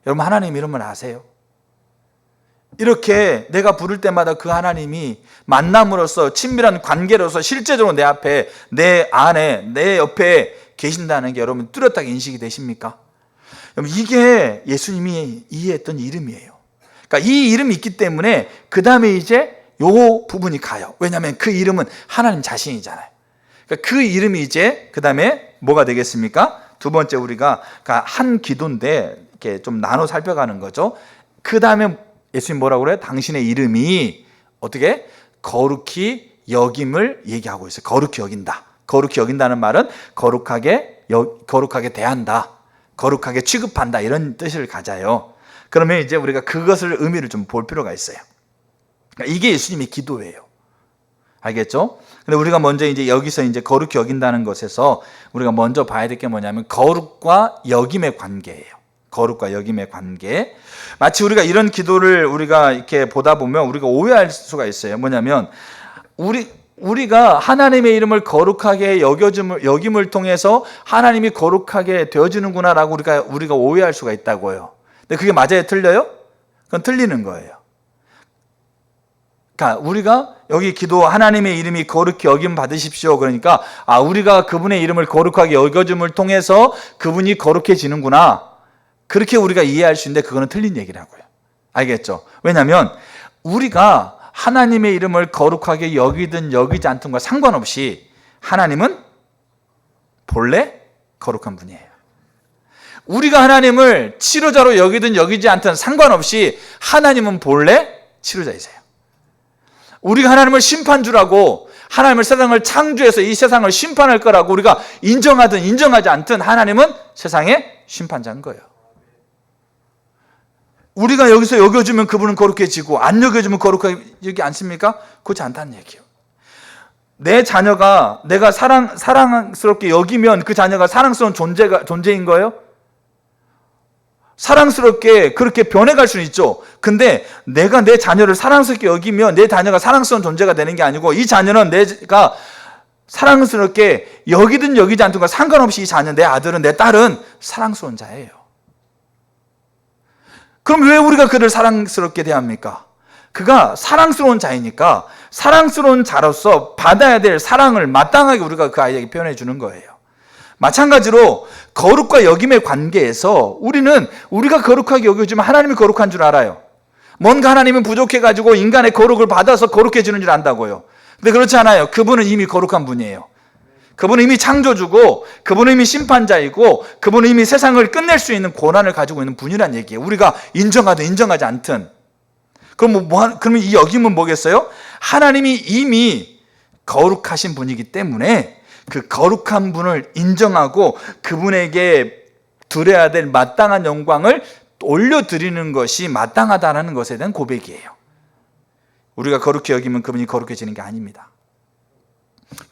여러분, 하나님의 이름을 아세요? 이렇게 내가 부를 때마다 그 하나님이 만남으로써 친밀한 관계로서 실제적으로 내 앞에, 내 안에, 내 옆에 계신다는 게 여러분 뚜렷하게 인식이 되십니까? 여러분, 이게 예수님이 이해했던 이름이에요. 그러니까 이 이름이 있기 때문에 그 다음에 이제 요 부분이 가요. 왜냐하면 그 이름은 하나님 자신이잖아요. 그러니까 그 이름이 이제 그 다음에 뭐가 되겠습니까? 두 번째 우리가 한 기도인데 이렇게 좀 나눠 살펴가는 거죠. 그 다음에 예수님 뭐라고 그래요? 당신의 이름이 어떻게? 거룩히 여김을 얘기하고 있어요. 거룩히 여긴다. 거룩히 여긴다는 말은 거룩하게 대한다. 거룩하게 취급한다. 이런 뜻을 가져요. 그러면 이제 우리가 그것을 의미를 좀 볼 필요가 있어요. 그러니까 이게 예수님의 기도예요. 알겠죠? 근데 우리가 먼저 이제 여기서 이제 거룩히 여긴다는 것에서 우리가 먼저 봐야 될 게 뭐냐면 거룩과 여김의 관계예요. 거룩과 여김의 관계. 마치 우리가 이런 기도를 우리가 이렇게 보다 보면 우리가 오해할 수가 있어요. 뭐냐면 우리가 하나님의 이름을 거룩하게 여김을 통해서 하나님이 거룩하게 되어지는구나라고 우리가 오해할 수가 있다고요. 근데 그게 맞아요? 틀려요? 그건 틀리는 거예요. 그러니까 우리가 여기 기도 하나님의 이름이 거룩히 여김 받으십시오. 그러니까 우리가 그분의 이름을 거룩하게 여겨줌을 통해서 그분이 거룩해지는구나. 그렇게 우리가 이해할 수 있는데 그거는 틀린 얘기라고요. 알겠죠? 왜냐하면 우리가 하나님의 이름을 거룩하게 여기든 여기지 않든과 상관없이 하나님은 본래 거룩한 분이에요. 우리가 하나님을 치료자로 여기든 여기지 않든 상관없이 하나님은 본래 치료자이세요. 우리가 하나님을 심판주라고 하나님을 세상을 창조해서 이 세상을 심판할 거라고 우리가 인정하든 인정하지 않든 하나님은 세상의 심판자인 거예요. 우리가 여기서 여겨주면 그분은 거룩해지고 안 여겨주면 거룩하지 않습니까? 그렇지 않다는 얘기예요. 내 자녀가 내가 사랑스럽게 여기면 그 자녀가 사랑스러운 존재인 거예요? 사랑스럽게 그렇게 변해갈 수는 있죠. 근데 내가 내 자녀를 사랑스럽게 여기면 내 자녀가 사랑스러운 존재가 되는 게 아니고 이 자녀는 내가 사랑스럽게 여기든 여기지 않든 상관없이 이 자녀, 내 아들은 내 딸은 사랑스러운 자예요. 그럼 왜 우리가 그를 사랑스럽게 대합니까? 그가 사랑스러운 자이니까 사랑스러운 자로서 받아야 될 사랑을 마땅하게 우리가 그 아이에게 표현해 주는 거예요. 마찬가지로 거룩과 여김의 관계에서 우리가 거룩하게 여겨주면 하나님이 거룩한 줄 알아요. 뭔가 하나님은 부족해가지고 인간의 거룩을 받아서 거룩해지는 줄 안다고요. 근데 그렇지 않아요. 그분은 이미 거룩한 분이에요. 그분은 이미 창조주고 그분은 이미 심판자이고 그분은 이미 세상을 끝낼 수 있는 권한을 가지고 있는 분이란 얘기예요. 우리가 인정하든 인정하지 않든. 그러면 이 여김은 뭐겠어요? 하나님이 이미 거룩하신 분이기 때문에 그 거룩한 분을 인정하고 그분에게 드려야 될 마땅한 영광을 올려드리는 것이 마땅하다는 것에 대한 고백이에요. 우리가 거룩히 여기면 그분이 거룩해지는 게 아닙니다.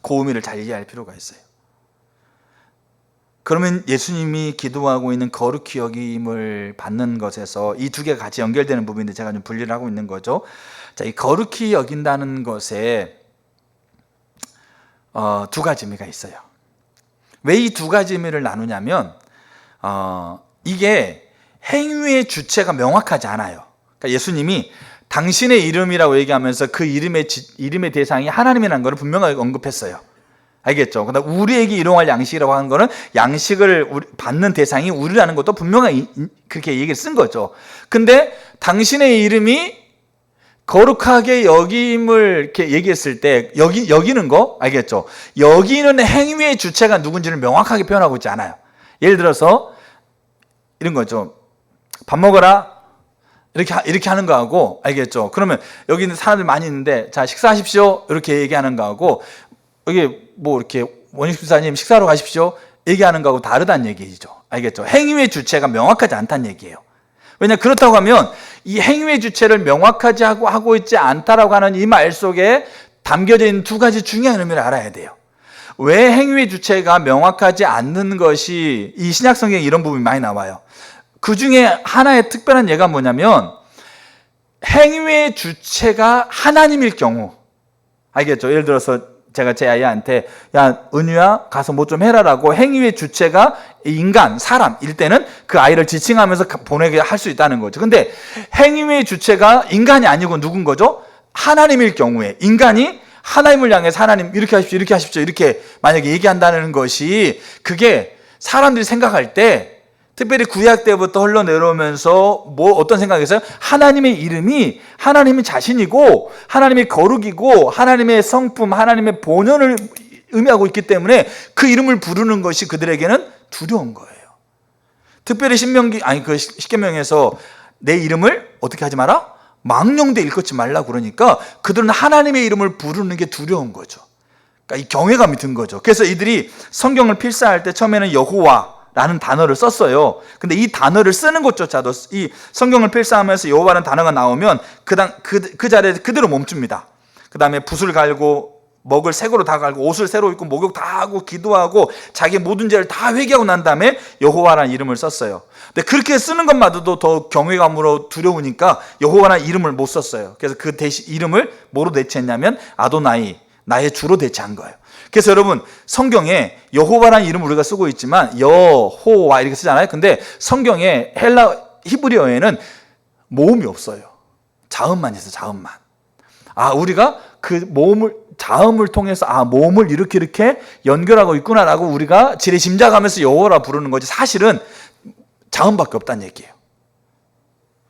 그 의미를 잘 이해할 필요가 있어요. 그러면 예수님이 기도하고 있는 거룩히 여김을 받는 것에서 이 두 개가 같이 연결되는 부분인데 제가 좀 분리를 하고 있는 거죠. 자, 이 거룩히 여긴다는 것에 두 가지 의미가 있어요. 왜 이 두 가지 의미를 나누냐면 이게 행위의 주체가 명확하지 않아요. 그러니까 예수님이 당신의 이름이라고 얘기하면서 그 이름의 대상이 하나님이라는 것을 분명하게 언급했어요. 알겠죠? 근데 우리에게 일용할 양식이라고 하는 거는 양식을 받는 대상이 우리라는 것도 분명하게 그렇게 얘기를 쓴 거죠. 근데 당신의 이름이 거룩하게 여김을 이렇게 얘기했을 때 여기는 거 알겠죠? 여기는 행위의 주체가 누군지를 명확하게 표현하고 있지 않아요. 예를 들어서 이런 거죠. 밥 먹어라 이렇게 하는 거하고 알겠죠? 그러면 여기 있는 사람들 많이 있는데 자 식사하십시오 이렇게 얘기하는 거하고 여기 뭐 이렇게 원익 집사님 식사하러 가십시오 얘기하는 거하고 다르다는 얘기죠. 알겠죠? 행위의 주체가 명확하지 않다는 얘기예요. 왜냐 그렇다고 하면 이 행위의 주체를 명확하지 하고 있지 않다라고 하는 이 말 속에 담겨져 있는 두 가지 중요한 의미를 알아야 돼요. 왜 행위의 주체가 명확하지 않는 것이 이 신약 성경에 이런 부분이 많이 나와요. 그 중에 하나의 특별한 예가 뭐냐면 행위의 주체가 하나님일 경우 알겠죠? 예를 들어서 제가 제 아이한테 야 은유야 가서 뭐 좀 해라라고 행위의 주체가 인간, 사람일 때는 그 아이를 지칭하면서 보내게 할 수 있다는 거죠. 근데 행위의 주체가 인간이 아니고 누군 거죠? 하나님일 경우에 인간이 하나님을 향해서 하나님 이렇게 하십시오 이렇게 하십시오 이렇게 만약에 얘기한다는 것이 그게 사람들이 생각할 때 특별히 구약 때부터 흘러내려오면서 뭐 어떤 생각이 있어요? 하나님의 이름이 하나님의 자신이고 하나님의 거룩이고 하나님의 성품, 하나님의 본연을 의미하고 있기 때문에 그 이름을 부르는 것이 그들에게는 두려운 거예요. 특별히 십계명에서 내 이름을 어떻게 하지 마라? 망령되 일컫지 말라 그러니까 그들은 하나님의 이름을 부르는 게 두려운 거죠. 그러니까 이 경외감이 든 거죠. 그래서 이들이 성경을 필사할 때 처음에는 여호와 라는 단어를 썼어요. 근데 이 단어를 쓰는 것조차도 이 성경을 필사하면서 여호와라는 단어가 나오면 그 자리에 그대로 멈춥니다. 그 다음에 붓을 갈고 먹을 새거로 다 갈고 옷을 새로 입고 목욕 다 하고 기도하고 자기 모든 죄를 다 회개하고 난 다음에 여호와라는 이름을 썼어요. 근데 그렇게 쓰는 것마저도 더 경외감으로 두려우니까 여호와라는 이름을 못 썼어요. 그래서 그 대신 이름을 뭐로 대체했냐면 아도나이, 나의 주로 대체한 거예요. 그래서 여러분 성경에 여호와라는 이름을 우리가 쓰고 있지만 여호와 이렇게 쓰잖아요. 근데 성경에 히브리어에는 모음이 없어요. 자음만 있어요. 자음만. 우리가 그 자음을 통해서 모음을 이렇게 연결하고 있구나라고 우리가 지레짐작하면서 여호와라 부르는 거지 사실은 자음밖에 없다는 얘기예요.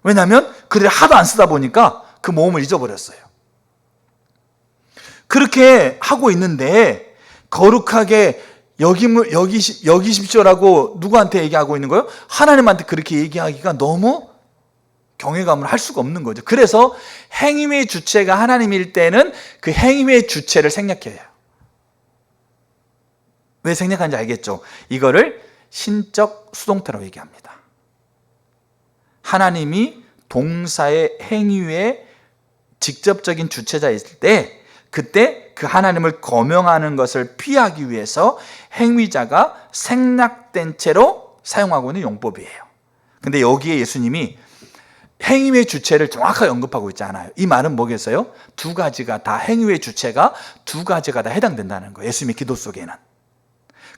왜냐하면 그들이 하도 안 쓰다 보니까 그 모음을 잊어버렸어요. 그렇게 하고 있는데 거룩하게 여기십시오라고 누구한테 얘기하고 있는 거예요? 하나님한테 그렇게 얘기하기가 너무 경외감을 할 수가 없는 거죠. 그래서 행위의 주체가 하나님일 때는 그 행위의 주체를 생략해요. 왜 생략하는지 알겠죠? 이거를 신적 수동태라고 얘기합니다. 하나님이 동사의 행위의 직접적인 주체자일 때 그때 그 하나님을 거명하는 것을 피하기 위해서 행위자가 생략된 채로 사용하고 있는 용법이에요. 근데 여기에 예수님이 행위의 주체를 정확하게 언급하고 있지 않아요. 이 말은 뭐겠어요? 두 가지가 다 행위의 주체가 두 가지가 다 해당된다는 거예요. 예수님의 기도 속에는.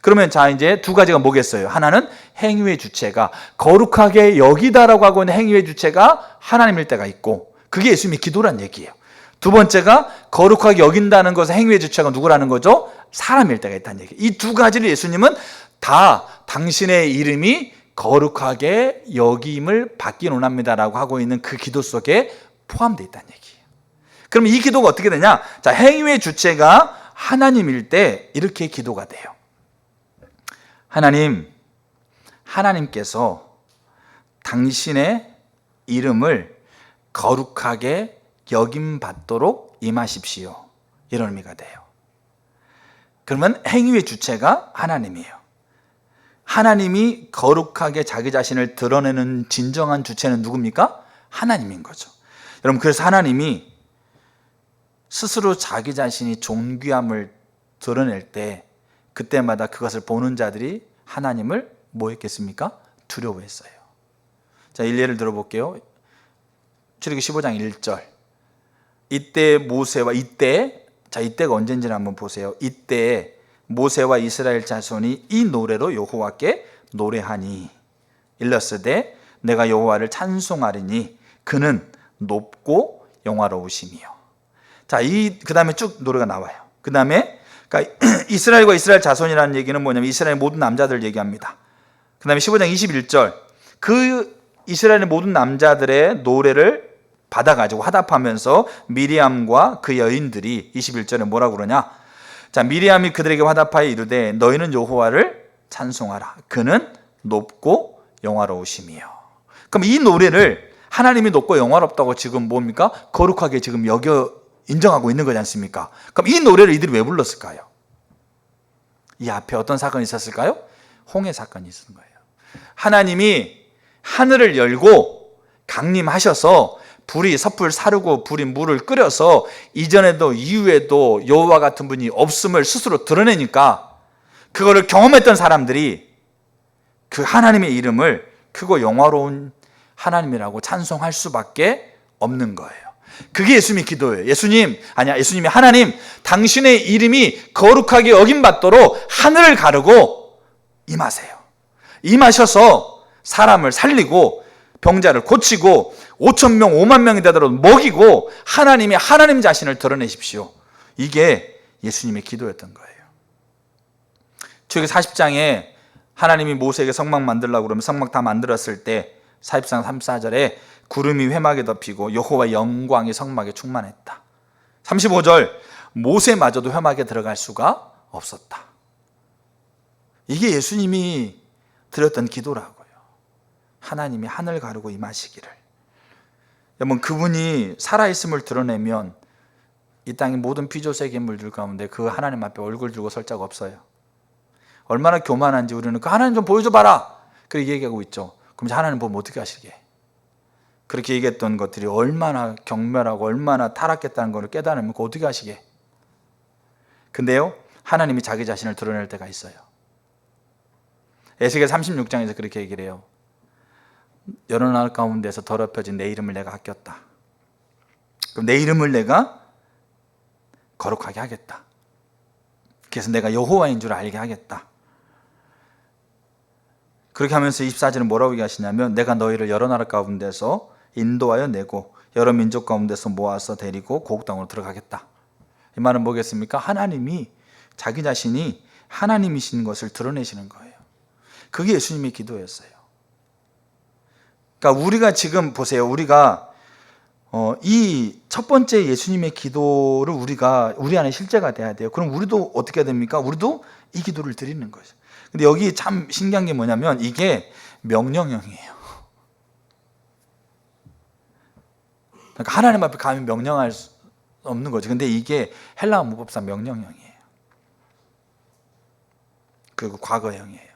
그러면 자 이제 두 가지가 뭐겠어요? 하나는 행위의 주체가 거룩하게 여기다라고 하고 있는 행위의 주체가 하나님일 때가 있고 그게 예수님의 기도란 얘기예요. 두 번째가 거룩하게 여긴다는 것은 행위의 주체가 누구라는 거죠? 사람일 때가 있다는 얘기예요. 이 두 가지를 예수님은 다 당신의 이름이 거룩하게 여김을 받기 원합니다라고 하고 있는 그 기도 속에 포함되어 있다는 얘기예요. 그럼 이 기도가 어떻게 되냐? 자, 행위의 주체가 하나님일 때 이렇게 기도가 돼요. 하나님께서 당신의 이름을 거룩하게 여김받도록 임하십시오. 이런 의미가 돼요. 그러면 행위의 주체가 하나님이에요. 하나님이 거룩하게 자기 자신을 드러내는 진정한 주체는 누굽니까? 하나님인 거죠. 여러분 그래서 하나님이 스스로 자기 자신이 존귀함을 드러낼 때 그때마다 그것을 보는 자들이 하나님을 뭐 했겠습니까? 두려워했어요. 자, 일례를 들어볼게요. 출애굽기 15장 1절. 이때 모세와 이때가 언젠지를 한번 보세요. 이때 모세와 이스라엘 자손이 이 노래로 여호와께 노래하니 일렀으되 내가 여호와를 찬송하리니 그는 높고 영화로우시며. 자, 그 다음에 쭉 노래가 나와요. 그 다음에 그러니까 이스라엘과 이스라엘 자손이라는 얘기는 뭐냐면 이스라엘 모든 남자들 얘기합니다. 그 다음에 15장 21절. 그 이스라엘의 모든 남자들의 노래를 받아가지고 화답하면서 미리암과 그 여인들이 21절에 뭐라고 그러냐. 자, 미리암이 그들에게 화답하여 이르되 너희는 여호와를 찬송하라. 그는 높고 영화로우시며. 그럼 이 노래를 하나님이 높고 영화롭다고 지금 뭡니까? 거룩하게 지금 인정하고 있는 거지 않습니까? 그럼 이 노래를 이들이 왜 불렀을까요? 이 앞에 어떤 사건이 있었을까요? 홍해 사건이 있었던 거예요. 하나님이 하늘을 열고 강림하셔서 불이 섣불 사르고 불이 물을 끓여서 이전에도 이후에도 여호와 같은 분이 없음을 스스로 드러내니까 그거를 경험했던 사람들이 그 하나님의 이름을 크고 영화로운 하나님이라고 찬송할 수밖에 없는 거예요. 그게 예수님의 기도예요. 예수님이 하나님, 당신의 이름이 거룩하게 여김받도록 하늘을 가르고 임하세요. 임하셔서 사람을 살리고 병자를 고치고 5,000명, 5만 명이 되도록 먹이고 하나님이 하나님 자신을 드러내십시오. 이게 예수님의 기도였던 거예요. 출애굽기 40장에 하나님이 모세에게 성막 만들라고 그러면 성막 다 만들었을 때 40장 34절에 구름이 회막에 덮이고 여호와의 영광이 성막에 충만했다. 35절 모세마저도 회막에 들어갈 수가 없었다. 이게 예수님이 드렸던 기도라고요. 하나님이 하늘 가르고 임하시기를. 여러분, 그분이 살아있음을 드러내면 이 땅의 모든 피조세계물들 가운데 그 하나님 앞에 얼굴 들고 설 자가 없어요. 얼마나 교만한지 우리는 그 하나님 좀 보여줘봐라 그렇게 얘기하고 있죠. 그럼 하나님 보면 어떻게 하시게? 그렇게 얘기했던 것들이 얼마나 경멸하고 얼마나 타락했다는 걸 깨달으면 그거 어떻게 하시게? 근데요, 하나님이 자기 자신을 드러낼 때가 있어요. 에스겔 36장에서 그렇게 얘기를 해요. 여러 나라 가운데서 더럽혀진 내 이름을 내가 아꼈다. 그럼 내 이름을 내가 거룩하게 하겠다. 그래서 내가 여호와인 줄 알게 하겠다. 그렇게 하면서 24절은 뭐라고 얘기하시냐면 내가 너희를 여러 나라 가운데서 인도하여 내고 여러 민족 가운데서 모아서 데리고 고국 땅으로 들어가겠다. 이 말은 뭐겠습니까? 하나님이 자기 자신이 하나님이신 것을 드러내시는 거예요. 그게 예수님의 기도였어요. 그러니까 우리가 지금 보세요. 우리가 이 첫 번째 예수님의 기도를 우리 안에 실제가 돼야 돼요. 그럼 우리도 어떻게 해야 됩니까? 우리도 이 기도를 드리는 거죠. 근데 여기 참 신기한 게 뭐냐면 이게 명령형이에요. 그러니까 하나님 앞에 감히 명령할 수 없는 거죠. 근데 이게 헬라어 문법상 명령형이에요. 그리고 과거형이에요.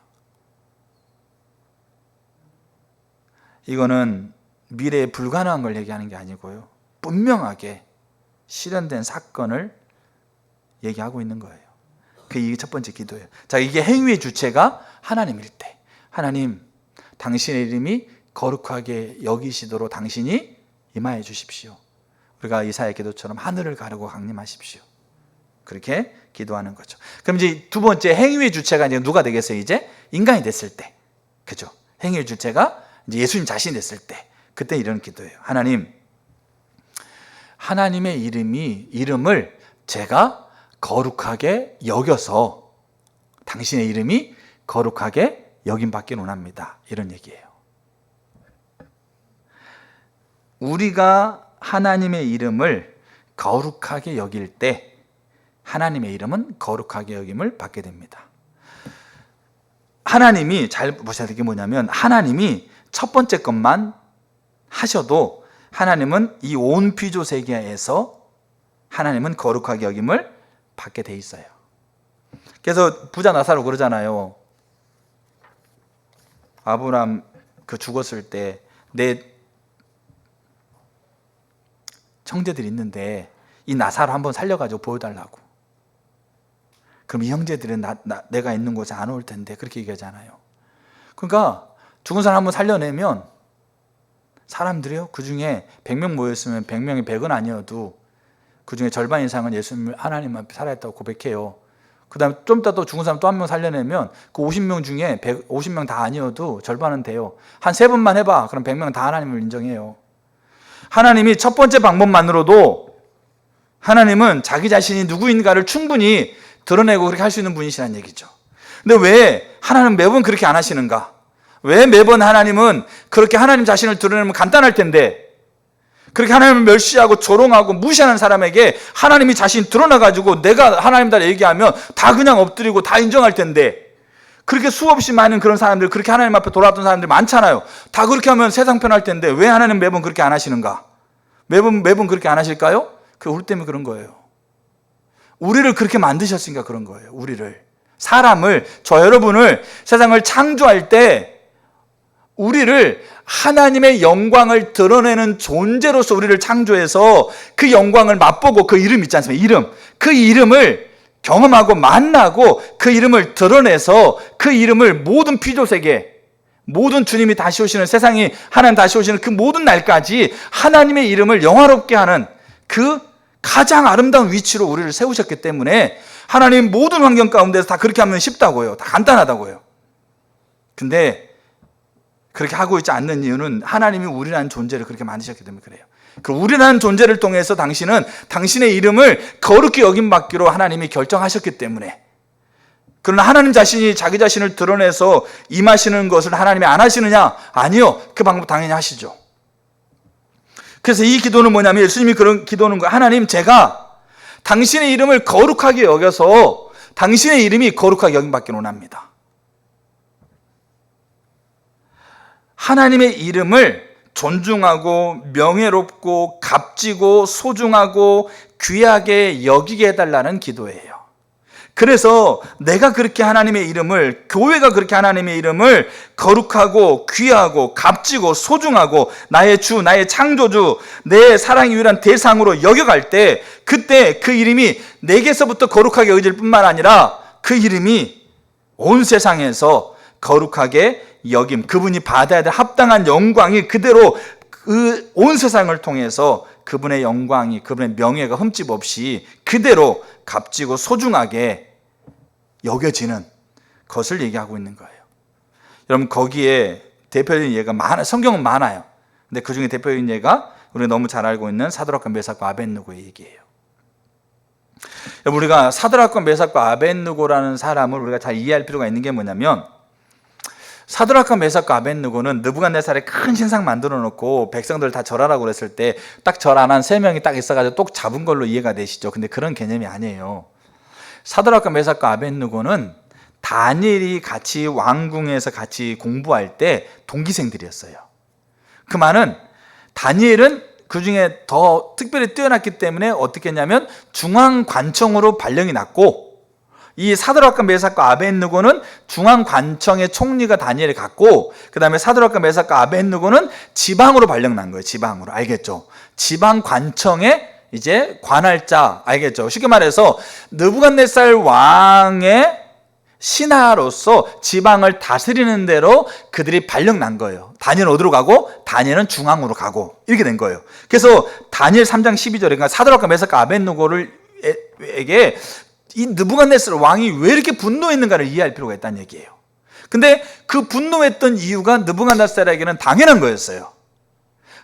이거는 미래에 불가능한 걸 얘기하는 게 아니고요. 분명하게 실현된 사건을 얘기하고 있는 거예요. 그게 첫 번째 기도예요. 자, 이게 행위의 주체가 하나님일 때, 하나님, 당신의 이름이 거룩하게 여기시도록 당신이 임하여 주십시오. 우리가 이사야 기도처럼 하늘을 가르고 강림하십시오. 그렇게 기도하는 거죠. 그럼 이제 두 번째 행위의 주체가 이제 누가 되겠어요? 이제 인간이 됐을 때, 그죠? 행위의 주체가 이제 예수님 자신이 됐을 때, 그때 이런 기도예요. 하나님, 하나님의 이름을 제가 거룩하게 여겨서 당신의 이름이 거룩하게 여김받기 원합니다. 이런 얘기예요. 우리가 하나님의 이름을 거룩하게 여길 때 하나님의 이름은 거룩하게 여김을 받게 됩니다. 하나님이 잘 보셔야 될 게 뭐냐면 하나님이 첫 번째 것만 하셔도 하나님은 이 온 피조 세계에서 하나님은 거룩하게 여김을 받게 돼 있어요. 그래서 부자 나사로 그러잖아요. 아브라함 죽었을 때 내 형제들이 있는데 이 나사로 한번 살려가지고 보여달라고. 그럼 이 형제들은 내가 있는 곳에 안 올 텐데 그렇게 얘기하잖아요. 그러니까 죽은 사람 한번 살려내면 사람들이요, 그 중에 100명 모였으면 100명이 100은 아니어도 그 중에 절반 이상은 예수님을 하나님 앞에 살아있다고 고백해요. 그 다음에 좀 이따 또 죽은 사람 또 한 명 살려내면 그 50명 중에 50명 다 아니어도 절반은 돼요. 한 3번만 해봐. 그럼 100명 다 하나님을 인정해요. 하나님이 첫 번째 방법만으로도 하나님은 자기 자신이 누구인가를 충분히 드러내고 그렇게 할 수 있는 분이시라는 얘기죠. 근데 왜 하나님은 매번 그렇게 안 하시는가? 왜 매번 하나님은 그렇게 하나님 자신을 드러내면 간단할 텐데 그렇게 하나님을 멸시하고 조롱하고 무시하는 사람에게 하나님이 자신 드러나가지고 내가 하나님다 얘기하면 다 그냥 엎드리고 다 인정할 텐데 그렇게 수없이 많은 그런 사람들, 그렇게 하나님 앞에 돌아왔던 사람들 많잖아요. 다 그렇게 하면 세상 편할 텐데 왜 하나님 매번 그렇게 안 하시는가? 매번 그렇게 안 하실까요? 그게 우리 때문에 그런 거예요. 우리를 그렇게 만드셨으니까 그런 거예요. 우리를, 사람을, 저 여러분을, 세상을 창조할 때 우리를 하나님의 영광을 드러내는 존재로서 우리를 창조해서 그 영광을 맛보고, 그 이름 있지 않습니까? 이름. 그 이름을 경험하고 만나고 그 이름을 드러내서 그 이름을 모든 피조세계, 모든 주님이 다시 오시는, 세상이 하나님 다시 오시는 그 모든 날까지 하나님의 이름을 영화롭게 하는 그 가장 아름다운 위치로 우리를 세우셨기 때문에 하나님 모든 환경 가운데서 다 그렇게 하면 쉽다고요. 다 간단하다고요. 근데 그렇게 하고 있지 않는 이유는 하나님이 우리라는 존재를 그렇게 만드셨기 때문에 그래요. 그 우리라는 존재를 통해서 당신은 당신의 이름을 거룩히 여김받기로 하나님이 결정하셨기 때문에. 그러나 하나님 자신이 자기 자신을 드러내서 임하시는 것을 하나님이 안 하시느냐? 아니요. 그 방법 당연히 하시죠. 그래서 이 기도는 뭐냐면, 예수님이 그런 기도는 거예요. 하나님, 제가 당신의 이름을 거룩하게 여겨서 당신의 이름이 거룩하게 여김받기를 원합니다. 하나님의 이름을 존중하고 명예롭고 값지고 소중하고 귀하게 여기게 해달라는 기도예요. 그래서 내가 그렇게 하나님의 이름을, 교회가 그렇게 하나님의 이름을 거룩하고 귀하고 값지고 소중하고 나의 주, 나의 창조주, 내 사랑이 유일한 대상으로 여겨갈 때, 그때 그 이름이 내게서부터 거룩하게 여겨질 뿐만 아니라 그 이름이 온 세상에서 거룩하게 여김, 그분이 받아야 될 합당한 영광이 그대로 그 온 세상을 통해서 그분의 영광이, 그분의 명예가 흠집 없이 그대로 값지고 소중하게 여겨지는 것을 얘기하고 있는 거예요. 여러분, 거기에 대표적인 예가 많아요. 성경은 많아요. 근데 그 중에 대표적인 예가 우리가 너무 잘 알고 있는 사드락과 메삭과 아벳느고의 얘기예요. 우리가 사드락과 메삭과 아벳느고라는 사람을 우리가 잘 이해할 필요가 있는 게 뭐냐면, 사드락과 메삭과 아벳느고는 느부갓네살이 큰 신상 만들어 놓고 백성들 다 절하라고 그랬을 때 딱 절 안 한 3명이 딱 있어가지고 똑 잡은 걸로 이해가 되시죠? 근데 그런 개념이 아니에요. 사드락과 메삭과 아벳느고는 다니엘이 같이 왕궁에서 같이 공부할 때 동기생들이었어요. 그 말은 다니엘은 그 중에 더 특별히 뛰어났기 때문에 어떻게 했냐면 중앙관청으로 발령이 났고, 이 사드락과 메삭과 아벳느고는 중앙관청의 총리가 다니엘이 갔고, 그 다음에 사드락과 메삭과 아벳느고는 지방으로 발령난 거예요. 지방으로. 알겠죠? 지방관청의 이제 관할자, 알겠죠? 쉽게 말해서 느부갓네살 왕의 신하로서 지방을 다스리는 대로 그들이 발령난 거예요. 다니엘은 어디로 가고? 다니엘은 중앙으로 가고, 이렇게 된 거예요. 그래서 다니엘 3장 12절에 그러니까 사드락과 메삭과 아벳느고에게 이 느부갓네살 왕이 왜 이렇게 분노했는가를 이해할 필요가 있다는 얘기예요. 근데 그 분노했던 이유가 느부갓네살에게는 당연한 거였어요.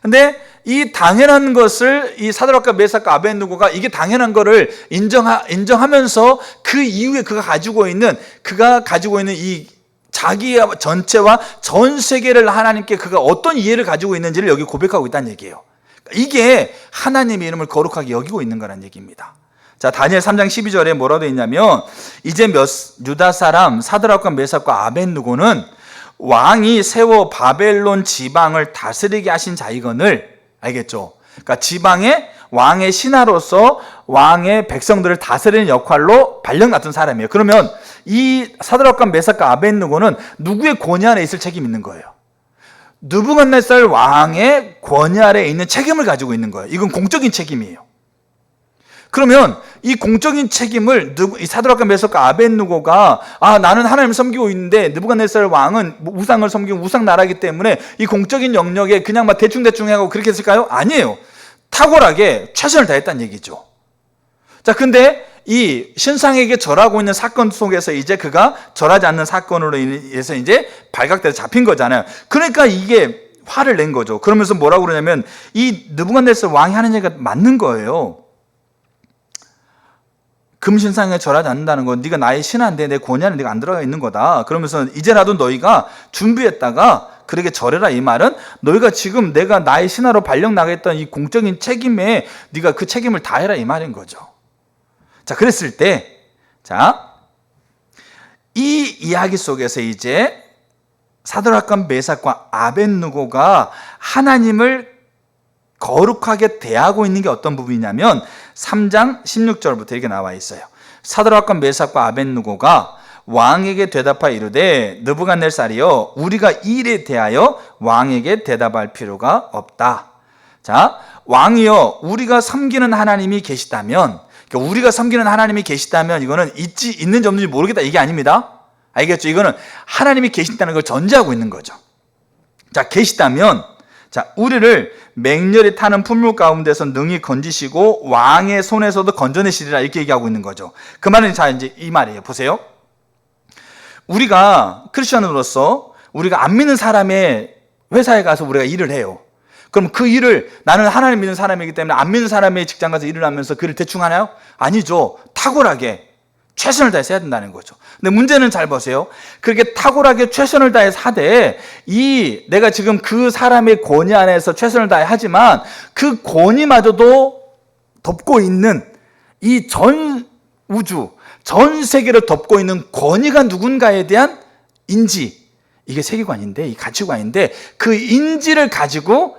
근데 이 당연한 것을 이 사드락과 메삭과 아벳느고가 이게 당연한 거를 인정하면서 그 이후에 그가 가지고 있는 이 자기 전체와 전 세계를 하나님께 그가 어떤 이해를 가지고 있는지를 여기 고백하고 있다는 얘기예요. 이게 하나님의 이름을 거룩하게 여기고 있는 거라는 얘기입니다. 자, 다니엘 3장 12절에 뭐라고 되어 있냐면, 이제 유다 사람 사드락과 메삭과 아벳느고는 왕이 세워 바벨론 지방을 다스리게 하신 자이거늘, 알겠죠? 그러니까 지방의 왕의 신하로서 왕의 백성들을 다스리는 역할로 발령났던 사람이에요. 그러면 이 사드락과 메삭과 아벳느고는 누구의 권위 아래 있을 책임이 있는 거예요? 느부갓네살 왕의 권위 아래 있는 책임을 가지고 있는 거예요. 이건 공적인 책임이에요. 그러면 이 공적인 책임을 이 사드락과 메삭과 아벳느고가 나는 하나님을 섬기고 있는데 느부갓네살 왕은 우상을 섬기고 우상 나라이기 때문에 이 공적인 영역에 그냥 막 대충대충 하고 그렇게 했을까요? 아니에요. 탁월하게 최선을 다했다는 얘기죠. 자, 근데 이 신상에게 절하고 있는 사건 속에서 이제 그가 절하지 않는 사건으로 인해서 이제 발각돼서 잡힌 거잖아요. 그러니까 이게 화를 낸 거죠. 그러면서 뭐라고 그러냐면 이 느부갓네살 왕이 하는 얘기가 맞는 거예요. 금신상에 절하지 않는다는 건 네가 나의 신하인데 내 권위 안에 네가 안 들어가 있는 거다. 그러면서 이제라도 너희가 준비했다가 그렇게 절해라. 이 말은 너희가 지금 내가 나의 신하로 발령 나겠다는 이 공적인 책임에 네가 그 책임을 다해라 이 말인 거죠. 자, 그랬을 때 이 이야기 속에서 이제 사드락과 메삭과 아벳느고가 하나님을 거룩하게 대하고 있는 게 어떤 부분이냐면 3장 16절부터 이렇게 나와 있어요. 사드락과 메삭과 아벳느고가 왕에게 대답하여 이르되 느부갓네살이여 우리가 이 일에 대하여 왕에게 대답할 필요가 없다. 자, 왕이여 우리가 섬기는 하나님이 계시다면, 그러니까 우리가 섬기는 하나님이 계시다면 이거는 있는지 없는지 모르겠다 이게 아닙니다. 알겠죠? 이거는 하나님이 계신다는 걸 전제하고 있는 거죠. 자, 계시다면 우리를 맹렬히 타는 풀물 가운데서 능히 건지시고 왕의 손에서도 건져내시리라 이렇게 얘기하고 있는 거죠. 그 말은 이제 이 말이에요. 보세요. 우리가 크리스천으로서 우리가 안 믿는 사람의 회사에 가서 우리가 일을 해요. 그럼 그 일을 나는 하나님 믿는 사람이기 때문에 안 믿는 사람의 직장 가서 일을 하면서 그 일을 대충 하나요? 아니죠. 탁월하게 최선을 다해서 해야 된다는 거죠. 근데 문제는 잘 보세요. 그렇게 탁월하게 최선을 다해서 하되 내가 지금 그 사람의 권위 안에서 최선을 다해 하지만 그 권위마저도 덮고 있는 이 전 우주, 전 세계를 덮고 있는 권위가 누군가에 대한 인지, 이게 세계관인데, 이 가치관인데 그 인지를 가지고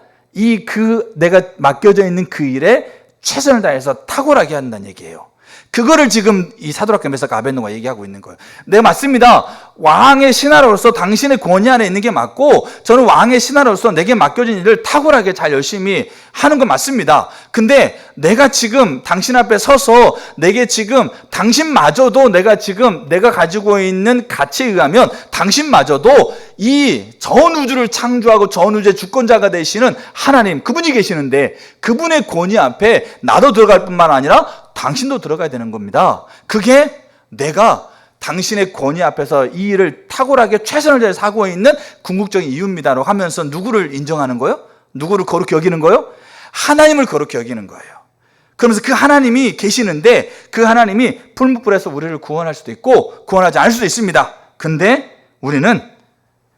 내가 맡겨져 있는 그 일에 최선을 다해서 탁월하게 한다는 얘기예요. 그거를 지금 이 사드락과 메삭과 아벳느고가 얘기하고 있는 거예요. 네, 맞습니다. 왕의 신하로서 당신의 권위 안에 있는 게 맞고 저는 왕의 신하로서 내게 맡겨진 일을 탁월하게 잘 열심히 하는 건 맞습니다. 근데 내가 지금 당신 앞에 서서 내게 지금 당신마저도 내가 가지고 있는 가치에 의하면 당신마저도 이 전 우주를 창조하고 전 우주의 주권자가 되시는 하나님, 그분이 계시는데 그분의 권위 앞에 나도 들어갈 뿐만 아니라 당신도 들어가야 되는 겁니다. 그게 내가 당신의 권위 앞에서 이 일을 탁월하게 최선을 다해서 하고 있는 궁극적인 이유입니다라고 하면서 누구를 인정하는 거예요? 누구를 거룩히 여기는 거예요? 하나님을 거룩히 여기는 거예요. 그러면서 그 하나님이 계시는데 그 하나님이 풀무불에서 우리를 구원할 수도 있고 구원하지 않을 수도 있습니다. 근데 우리는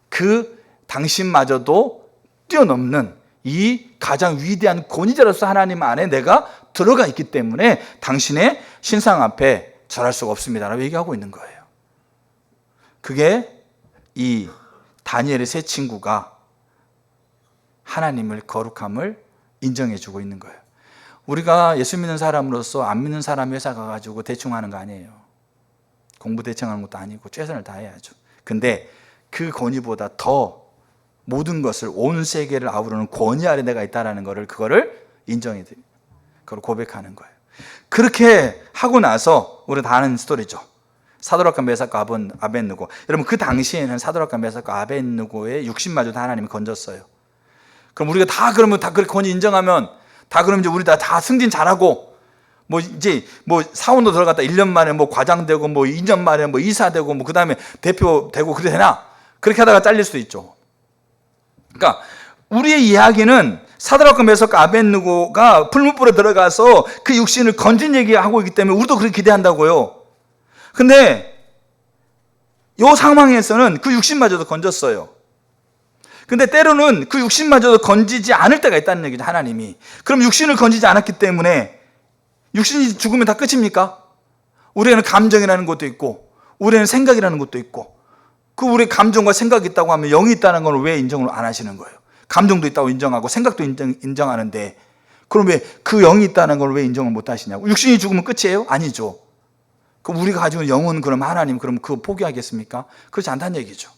그 당신마저도 뛰어넘는 이 가장 위대한 권위자로서 하나님 안에 내가 들어가 있기 때문에 당신의 신상 앞에 절할 수가 없습니다라고 얘기하고 있는 거예요. 그게 이 다니엘의 세 친구가 하나님을 거룩함을 인정해주고 있는 거예요. 우리가 예수 믿는 사람으로서 안 믿는 사람 회사 가가지고 대충 하는 거 아니에요. 공부 대충 하는 것도 아니고 최선을 다해야죠. 근데 그 권위보다 더 모든 것을 온 세계를 아우르는 권위 아래 내가 있다는 그거를 인정해 드립니다. 그걸 고백하는 거예요. 그렇게 하고 나서 우리 다 아는 스토리죠. 사드락과 메삭과 아벳느고. 여러분 그 당시에는 사드락과 메삭과 아벳느고의 육신마저도 하나님이 건졌어요. 그럼 우리가 다 그러면 다 그렇게 권위 인정하면 다 그러면 이제 우리 다 승진 잘하고 사원도 들어갔다 1년 만에 과장 되고 2년 만에 이사 되고 그다음에 대표 되고 그래 되나? 그렇게 하다가 잘릴 수도 있죠. 그러니까 우리의 이야기는 사드락과 메삭과 아벳느고가 풀무불에 들어가서 그 육신을 건진 얘기하고 있기 때문에 우리도 그렇게 기대한다고요. 근데 이 상황에서는 그 육신마저도 건졌어요. 근데 때로는 그 육신마저도 건지지 않을 때가 있다는 얘기죠, 하나님이. 그럼 육신을 건지지 않았기 때문에 육신이 죽으면 다 끝입니까? 우리에는 감정이라는 것도 있고 우리에는 생각이라는 것도 있고 우리 감정과 생각이 있다고 하면 영이 있다는 걸 왜 인정을 안 하시는 거예요? 감정도 있다고 인정하고 생각도 인정하는데 그럼 왜 그 영이 있다는 걸 왜 인정을 못 하시냐고? 육신이 죽으면 끝이에요? 아니죠. 그럼 우리가 가지고 있는 영은 그럼 하나님 그럼 그거 포기하겠습니까? 그렇지 않다는 얘기죠.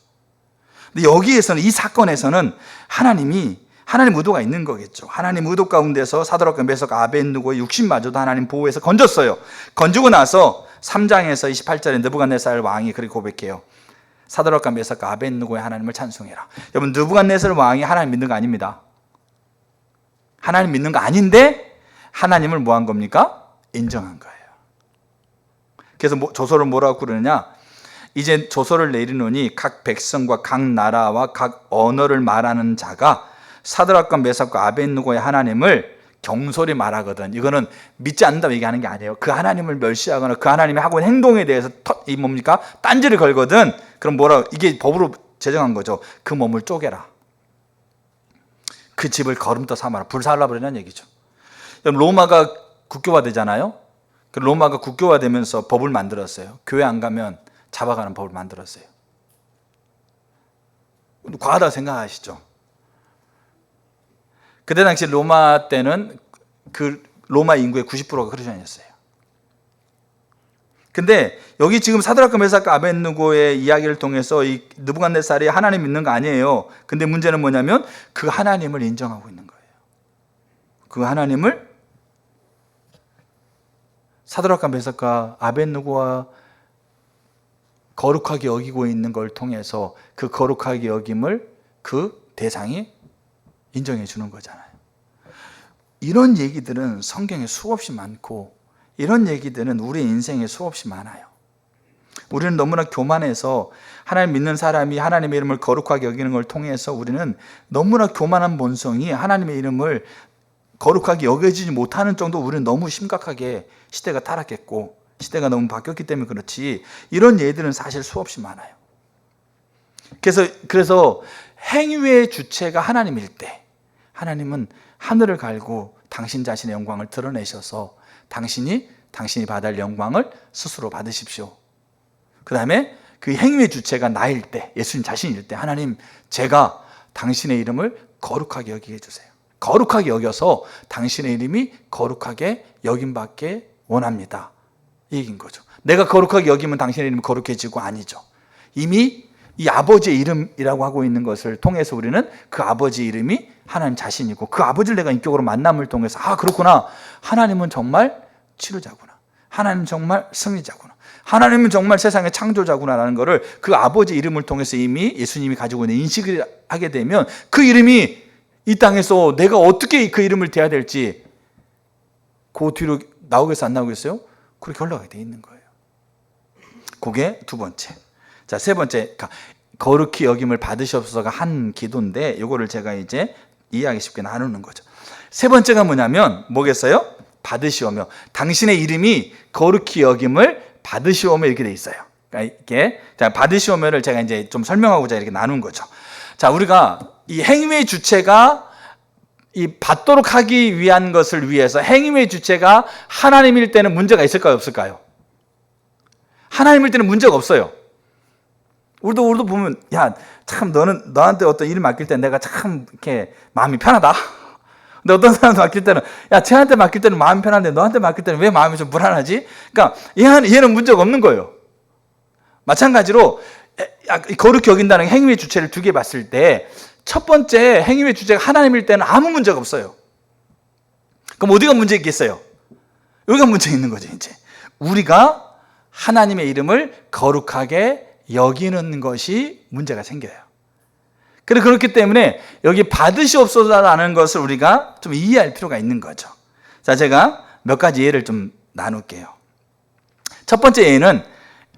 근데 여기에서는 이 사건에서는 하나님이 하나님 의도가 있는 거겠죠. 하나님 의도 가운데서 사드락과 메삭 아벳느고의 육신마저도 하나님 보호해서 건졌어요. 건지고 나서 3장에서 28절에 느부갓네살 왕이 그렇게 고백해요. 사드락과 메삭 아벳느고의 하나님을 찬송해라. 여러분, 느부갓네살 왕이 하나님 믿는 거 아닙니다. 하나님 믿는 거 아닌데 하나님을 뭐 한 겁니까? 인정한 거예요. 그래서 조서를 뭐라고 그러느냐, 이제 조서를 내리노니 각 백성과 각 나라와 각 언어를 말하는 자가 사드락과 메삭과 아벳느고의 하나님을 경솔히 말하거든. 이거는 믿지 않는다고 얘기하는 게 아니에요. 그 하나님을 멸시하거나 그 하나님이 하고 있는 행동에 대해서 이 뭡니까? 딴지를 걸거든. 그럼 뭐라, 이게 법으로 제정한 거죠. 그 몸을 쪼개라. 그 집을 거름떠 삼아라. 불살라버리라는 얘기죠. 로마가 국교화되잖아요. 그 로마가 국교화되면서 법을 만들었어요. 교회 안 가면 잡아가는 법을 만들었어요. 과하다고 생각하시죠? 그때 당시 로마 때는 그 로마 인구의 90%가 크리스천이었어요. 근데 여기 지금 사드락과 메삭과 아벳느고의 이야기를 통해서 이 느부갓네살이 하나님 믿는 거 아니에요. 근데 문제는 뭐냐면 그 하나님을 인정하고 있는 거예요. 그 하나님을 사드락과 메삭과 아벳느고와 거룩하게 여기고 있는 걸 통해서 그 거룩하게 여김을 그 대상이 인정해 주는 거잖아요. 이런 얘기들은 성경에 수없이 많고 이런 얘기들은 우리 인생에 수없이 많아요. 우리는 너무나 교만해서 하나님 믿는 사람이 하나님의 이름을 거룩하게 여기는 걸 통해서 우리는 너무나 교만한 본성이 하나님의 이름을 거룩하게 여겨지지 못하는 정도 우리는 너무 심각하게 시대가 타락했고 시대가 너무 바뀌었기 때문에 그렇지 이런 예들은 사실 수없이 많아요. 그래서 행위의 주체가 하나님일 때 하나님은 하늘을 갈고 당신 자신의 영광을 드러내셔서 당신이 받을 영광을 스스로 받으십시오. 그 다음에 그 행위의 주체가 나일 때 예수님 자신일 때 하나님 제가 당신의 이름을 거룩하게 여기게 해주세요. 거룩하게 여겨서 당신의 이름이 거룩하게 여김받게 원합니다. 이 얘기인 거죠. 내가 거룩하게 여기면 당신의 이름이 거룩해지고 아니죠. 이미 이 아버지의 이름이라고 하고 있는 것을 통해서 우리는 그 아버지 이름이 하나님 자신이고 그 아버지를 내가 인격으로 만남을 통해서 아 그렇구나. 하나님은 정말 치료자구나. 하나님은 정말 승리자구나. 하나님은 정말 세상의 창조자구나라는 것을 그 아버지 이름을 통해서 이미 예수님이 가지고 있는 인식을 하게 되면 그 이름이 이 땅에서 내가 어떻게 그 이름을 대해야 될지 그 뒤로 나오겠어 안 나오겠어요? 그렇게 흘러가게 돼 있는 거예요. 그게 두 번째. 자, 세 번째, 거룩히 여김을 받으시옵소서가 한 기도인데 이거를 제가 이제 이해하기 쉽게 나누는 거죠. 세 번째가 뭐겠어요? 받으시오며 당신의 이름이 거룩히 여김을 받으시오며 이렇게 돼 있어요. 그러니까 이게 자, 받으시오며를 제가 이제 좀 설명하고자 이렇게 나눈 거죠. 자, 우리가 이 행위의 주체가 이 받도록 하기 위한 것을 위해서 행위의 주체가 하나님일 때는 문제가 있을까요, 없을까요? 하나님일 때는 문제가 없어요. 우리도 보면 야, 참 너한테 어떤 일을 맡길 때 내가 참 이렇게 마음이 편하다. 근데 어떤 사람한테 맡길 때는 야, 쟤한테 맡길 때는 마음이 편한데 너한테 맡길 때는 왜 마음이 좀 불안하지? 그러니까 얘는 문제가 없는 거예요. 마찬가지로 거룩히 여긴다는 행위의 주체를 두 개 봤을 때 첫 번째 행위의 주체가 하나님일 때는 아무 문제가 없어요. 그럼 어디가 문제 있겠어요? 여기가 문제 있는 거죠. 이제 우리가 하나님의 이름을 거룩하게 여기는 것이 문제가 생겨요. 그렇기 때문에 여기 받으시옵소서라는 것을 우리가 좀 이해할 필요가 있는 거죠. 자, 제가 몇 가지 예를 좀 나눌게요. 첫 번째 예는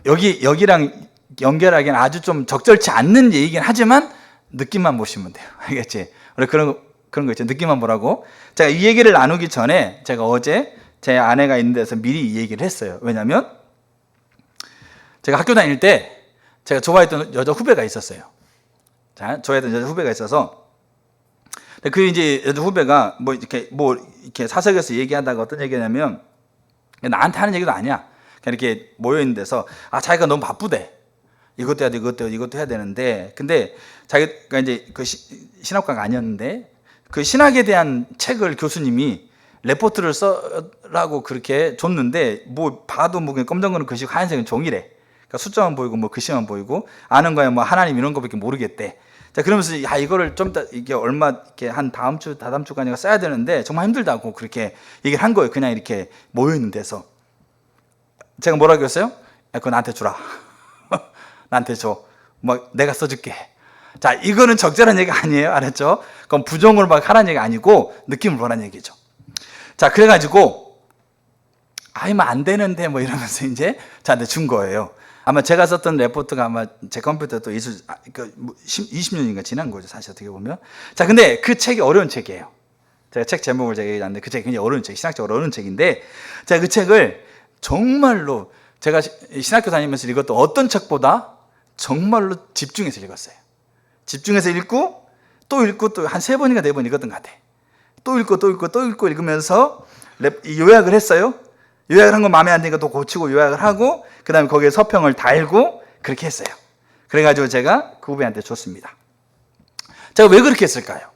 여기랑 연결하기는 아주 좀 적절치 않는 얘기긴 하지만 느낌만 보시면 돼요. 알겠지? 우리 그런 거 있죠. 느낌만 보라고. 제가 이 얘기를 나누기 전에 제가 어제 제 아내가 있는 데서 미리 이 얘기를 했어요. 왜냐면 제가 학교 다닐 때 제가 좋아했던 여자 후배가 있었어요. 자, 좋아했던 여자 후배가 있어서 그 이제 여자 후배가 이렇게 사석에서 얘기하다가 어떤 얘기냐면 나한테 하는 얘기도 아니야. 그냥 이렇게 모여 있는 데서 자기가 너무 바쁘대. 이것도 해야 돼, 이것도 해야 되는데, 근데 자기가 이제 그 신학과가 아니었는데 그 신학에 대한 책을 교수님이 레포트를 써라고 그렇게 줬는데 봐도 그냥 검정거는 글씨 하얀색은 종이래. 그러니까 숫자만 보이고 글씨만 보이고 아는 거야 하나님 이런 거밖에 모르겠대. 자, 그러면서 야, 이거를 좀 더 이게 얼마 이렇게 한 다음 주, 다다음 주까지가 써야 되는데 정말 힘들다고 그렇게 얘기를 한 거예요. 그냥 이렇게 모여 있는 데서. 제가 뭐라 그랬어요? 야, 그거 나한테 주라. 나한테 줘. 뭐 내가 써줄게. 자, 이거는 적절한 얘기가 아니에요. 알았죠? 그건 부정으로 막 하라는 얘기가 아니고 느낌을 보라는 얘기죠. 자, 그래가지고 아니면 안 되는데 뭐 이러면서 이제 저한테 준 거예요. 아마 제가 썼던 레포트가 아마 제 컴퓨터도 20년인가 지난 거죠, 사실 어떻게 보면. 자, 근데 그 책이 어려운 책이에요. 제가 책 제목을 제가 얘기하는데 그 책이 굉장히 어려운 책, 신학적으로 어려운 책인데, 제가 그 책을 정말로 제가 신학교 다니면서 읽었던 어떤 책보다 정말로 집중해서 읽었어요. 집중해서 읽고 또 읽고 또 한 3번인가 4번 읽었던 것 같아. 또 읽고 또 읽고 또 읽고 읽으면서 요약을 했어요. 요약을 한 건 마음에 안 드니까 또 고치고 요약을 하고 그 다음에 거기에 서평을 달고 그렇게 했어요. 그래가지고 제가 그 후배한테 줬습니다. 제가 왜 그렇게 했을까요?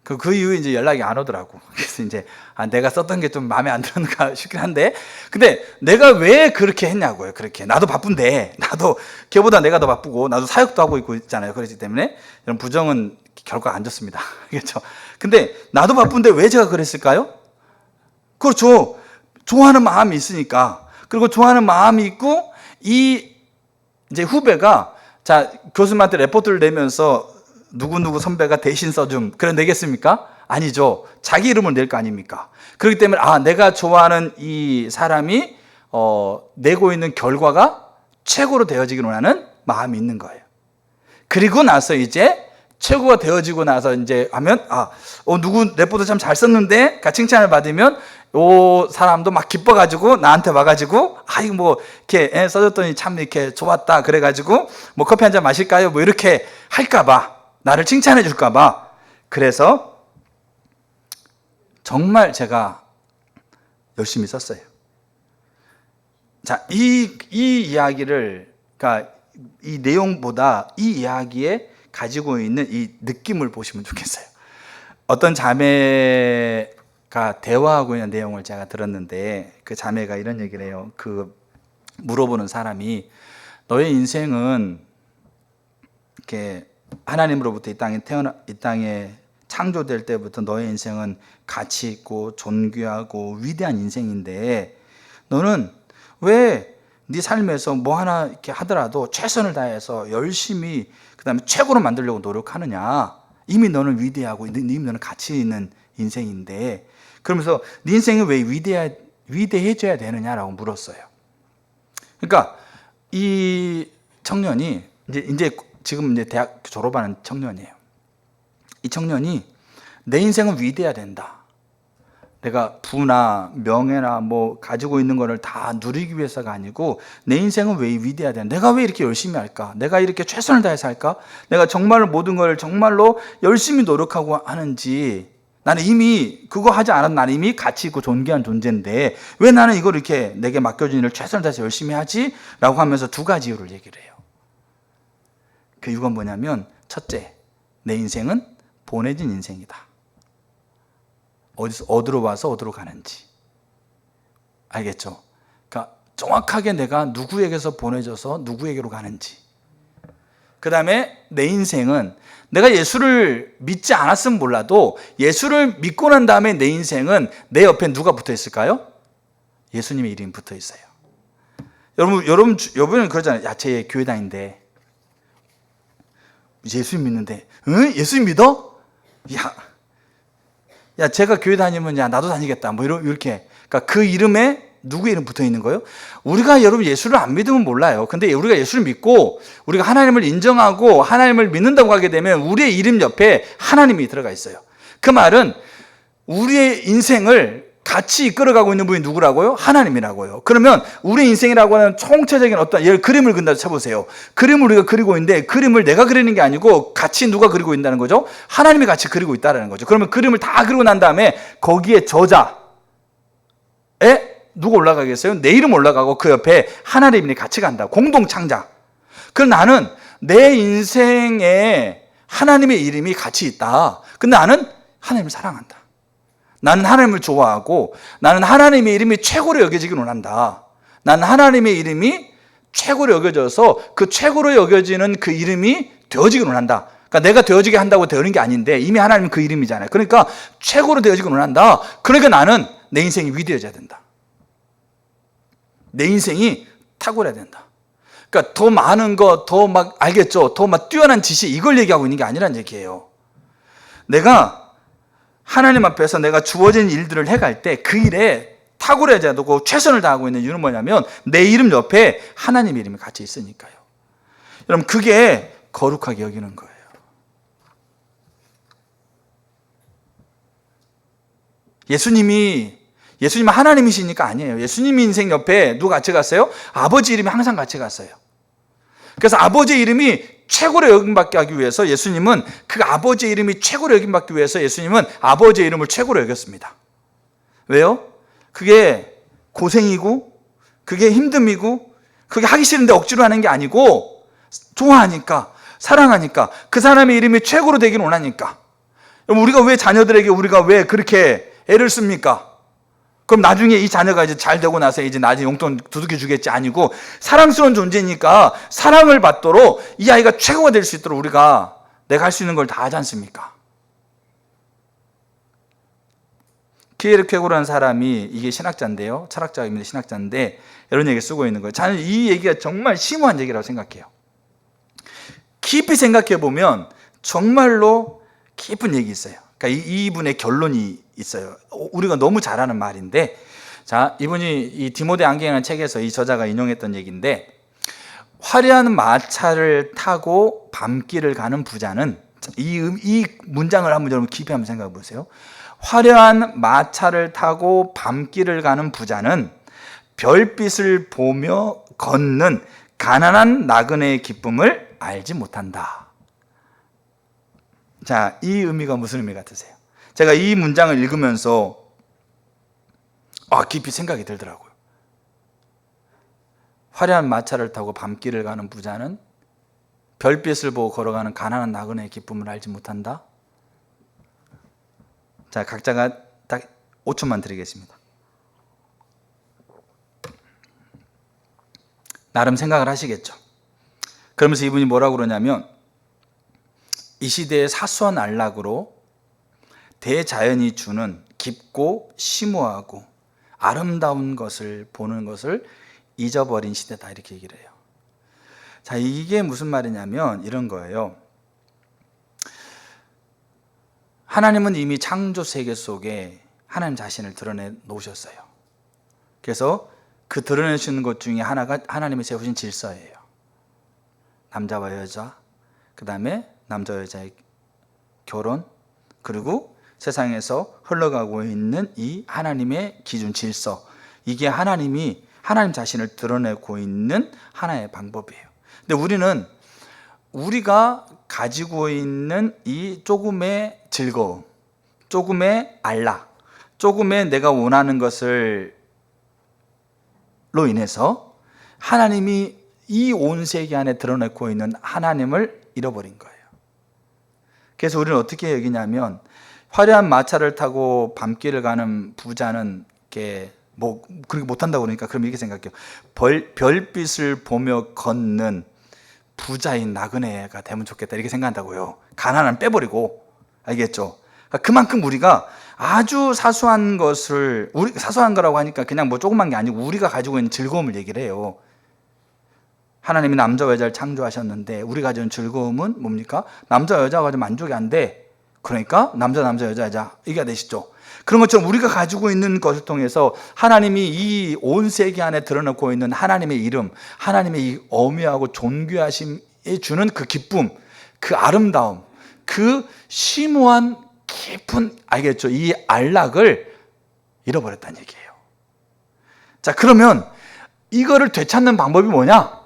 그 이후에 이제 연락이 안 오더라고. 그래서 이제 내가 썼던 게 좀 마음에 안 들었는가 싶긴 한데, 근데 내가 왜 그렇게 했냐고요. 그렇게 나도 바쁜데, 나도 걔보다 내가 더 바쁘고 나도 사역도 하고 있고 있잖아요. 그렇기 때문에 이런 부정은 결과가 안 좋습니다. 그렇죠? 근데 나도 바쁜데 왜 제가 그랬을까요? 그렇죠. 좋아하는 마음이 있으니까. 그리고 좋아하는 마음이 있고 이 이제 후배가 자, 교수님한테 레포트를 내면서 누구누구 선배가 대신 써줌, 그래 내겠습니까? 아니죠. 자기 이름을 낼 거 아닙니까? 그렇기 때문에 내가 좋아하는 이 사람이 내고 있는 결과가 최고로 되어지기를 원하는 마음이 있는 거예요. 그리고 나서 이제 최고가 되어지고 나서 이제 하면 누구 레포트 참 잘 썼는데 칭찬을 받으면 요 사람도 막 기뻐가지고 나한테 와가지고 이거 뭐 이렇게 써줬더니 참 이렇게 좋았다 그래가지고 뭐 커피 한잔 마실까요? 뭐 이렇게 할까봐, 나를 칭찬해 줄까봐. 그래서 정말 제가 열심히 썼어요. 자, 이 이야기를, 그러니까 이 내용보다 이 이야기에 가지고 있는 이 느낌을 보시면 좋겠어요. 어떤 자매가 대화하고 있는 내용을 제가 들었는데, 그 자매가 이런 얘기를 해요. 그 물어보는 사람이 너의 인생은 이렇게 하나님으로부터 이 땅에 창조될 때부터 너의 인생은 가치 있고 존귀하고 위대한 인생인데 너는 왜 네 삶에서 뭐 하나 이렇게 하더라도 최선을 다해서 열심히 그다음에 최고로 만들려고 노력하느냐? 이미 너는 위대하고 이미 너는 가치 있는 인생인데 그러면서 네 인생이 왜 위대해져야 되느냐라고 물었어요. 그러니까 이 청년이 이제 지금 이제 대학 졸업하는 청년이에요. 이 청년이 내 인생은 위대해야 된다. 내가 부나 명예나 뭐 가지고 있는 거를 다 누리기 위해서가 아니고 내 인생은 왜 위대해야 되나? 내가 왜 이렇게 열심히 할까? 내가 이렇게 최선을 다해서 할까? 내가 정말로 모든 걸 정말로 열심히 노력하고 하는지, 나는 이미 그거 하지 않아도 나는 이미 가치 있고 존귀한 존재인데 왜 나는 이걸 이렇게 내게 맡겨진 일을 최선을 다해서 열심히 하지? 라고 하면서 2가지 이유를 얘기를 해요. 그 이유가 뭐냐면, 첫째, 내 인생은 보내진 인생이다. 어디로 와서 어디로 가는지 알겠죠? 그러니까 정확하게 내가 누구에게서 보내져서 누구에게로 가는지. 그 다음에 내 인생은 내가 예수를 믿지 않았으면 몰라도 예수를 믿고 난 다음에 내 인생은 내 옆에 누가 붙어 있을까요? 예수님의 이름이 붙어 있어요. 여러분은 그러잖아요. 야, 쟤 교회 다닌대. 예수 믿는데, 응? 예수 믿어? 야, 제가 교회 다니면 나도 다니겠다. 뭐 이렇게. 그러니까 그 이름에 누구 이름 붙어 있는 거예요? 우리가 여러분 예수를 안 믿으면 몰라요. 근데 우리가 예수를 믿고 우리가 하나님을 인정하고 하나님을 믿는다고 하게 되면 우리의 이름 옆에 하나님이 들어가 있어요. 그 말은 우리의 인생을 같이 이끌어가고 있는 분이 누구라고요? 하나님이라고요. 그러면 우리 인생이라고 하는 총체적인 어떤 그림을 그린다고 쳐보세요. 그림을 우리가 그리고 있는데 그림을 내가 그리는 게 아니고 같이 누가 그리고 있다는 거죠? 하나님이 같이 그리고 있다는 거죠. 그러면 그림을 다 그리고 난 다음에 거기에 저자에 누가 올라가겠어요? 내 이름 올라가고 그 옆에 하나님이 같이 간다. 공동 창작. 그럼 나는 내 인생에 하나님의 이름이 같이 있다. 근데 나는 하나님을 사랑한다. 나는 하나님을 좋아하고 나는 하나님의 이름이 최고로 여겨지길 원한다. 나는 하나님의 이름이 최고로 여겨져서 그 최고로 여겨지는 그 이름이 되어지기를 원한다. 그러니까 내가 되어지게 한다고 되는 게 아닌데 이미 하나님은 그 이름이잖아요. 그러니까 최고로 되어지기를 원한다. 그러니까 나는 내 인생이 위대해져야 된다. 내 인생이 탁월해야 된다. 그러니까 더 많은 거, 더 막 알겠죠? 더 막 뛰어난 지식 이걸 얘기하고 있는 게 아니란 얘기예요. 내가 하나님 앞에서 내가 주어진 일들을 해갈 때 그 일에 탁월해져야 되고 최선을 다하고 있는 이유는 뭐냐면 내 이름 옆에 하나님 이름이 같이 있으니까요. 여러분 그게 거룩하게 여기는 거예요. 예수님은 하나님이시니까 아니에요. 예수님 인생 옆에 누가 같이 갔어요? 아버지 이름이 항상 같이 갔어요. 그래서 아버지 이름이 최고로 여김받게 하기 위해서 예수님은 그 아버지 이름이 최고로 여김받기 위해서 예수님은 아버지의 이름을 최고로 여겼습니다. 왜요? 그게 고생이고 그게 힘듦이고 그게 하기 싫은데 억지로 하는 게 아니고 좋아하니까 사랑하니까 그 사람의 이름이 최고로 되기를 원하니까. 우리가 왜 자녀들에게 우리가 왜 그렇게 애를 씁니까? 그럼 나중에 이 자녀가 이제 잘 되고 나서 이제 나중에 용돈 두둑이 주겠지 아니고 사랑스러운 존재니까 사랑을 받도록 이 아이가 최고가 될 수 있도록 우리가 내가 할 수 있는 걸 다 하지 않습니까? 키에르케고라는 사람이 이게 신학자인데요. 철학자입니다. 신학자인데 이런 얘기 쓰고 있는 거예요. 저는 이 얘기가 정말 심오한 얘기라고 생각해요. 깊이 생각해 보면 정말로 깊은 얘기 있어요. 그러니까 이분의 결론이 있어요. 우리가 너무 잘 아는 말인데, 자, 이분이 이 디모데 안경이라는 책에서 이 저자가 인용했던 얘기인데, 화려한 마차를 타고 밤길을 가는 부자는, 이 문장을 한번 여러분 깊이 한번 생각해 보세요. 화려한 마차를 타고 밤길을 가는 부자는 별빛을 보며 걷는 가난한 나그네의 기쁨을 알지 못한다. 자, 이 의미가 무슨 의미 같으세요? 제가 이 문장을 읽으면서 깊이 생각이 들더라고요. 화려한 마차를 타고 밤길을 가는 부자는 별빛을 보고 걸어가는 가난한 나그네의 기쁨을 알지 못한다. 자, 각자가 딱 5초만 드리겠습니다. 나름 생각을 하시겠죠. 그러면서 이분이 뭐라고 그러냐면, 이 시대의 사소한 안락으로 대자연이 주는 깊고 심오하고 아름다운 것을 보는 것을 잊어버린 시대다, 이렇게 얘기를 해요. 자, 이게 무슨 말이냐면 이런 거예요. 하나님은 이미 창조 세계 속에 하나님 자신을 드러내 놓으셨어요. 그래서 그 드러내시는 것 중에 하나가 하나님이 세우신 질서예요. 남자와 여자, 그 다음에 남자 여자의 결혼, 그리고 세상에서 흘러가고 있는 이 하나님의 기준 질서, 이게 하나님 자신을 드러내고 있는 하나의 방법이에요. 근데 우리는 우리가 가지고 있는 이 조금의 즐거움, 조금의 안락, 조금의 내가 원하는 것을 로 인해서 하나님이 이 온 세계 안에 드러내고 있는 하나님을 잃어버린 거예요. 그래서 우리는 어떻게 여기냐면, 화려한 마차를 타고 밤길을 가는 부자는 이렇게 그렇게 못한다고 그러니까 그럼 이렇게 생각해요. 별빛을 보며 걷는 부자인 나그네가 되면 좋겠다, 이렇게 생각한다고요. 가난은 빼버리고. 알겠죠? 그만큼 우리가 아주 사소한 것을, 사소한 거라고 하니까 그냥 조그만 게 아니고 우리가 가지고 있는 즐거움을 얘기를 해요. 하나님이 남자와 여자를 창조하셨는데 우리가 가지는 즐거움은 뭡니까? 남자와 여자가 가지고 만족이 안 돼. 그러니까 남자, 여자 이게 되시죠. 그런 것처럼 우리가 가지고 있는 것을 통해서 하나님이 이 온 세계 안에 드러내고 있는 하나님의 이름, 하나님의 이 엄유하고 존귀하심에 주는 그 기쁨, 그 아름다움, 그 심오한 깊은, 알겠죠? 이 안락을 잃어버렸다는 얘기예요. 자, 그러면 이거를 되찾는 방법이 뭐냐?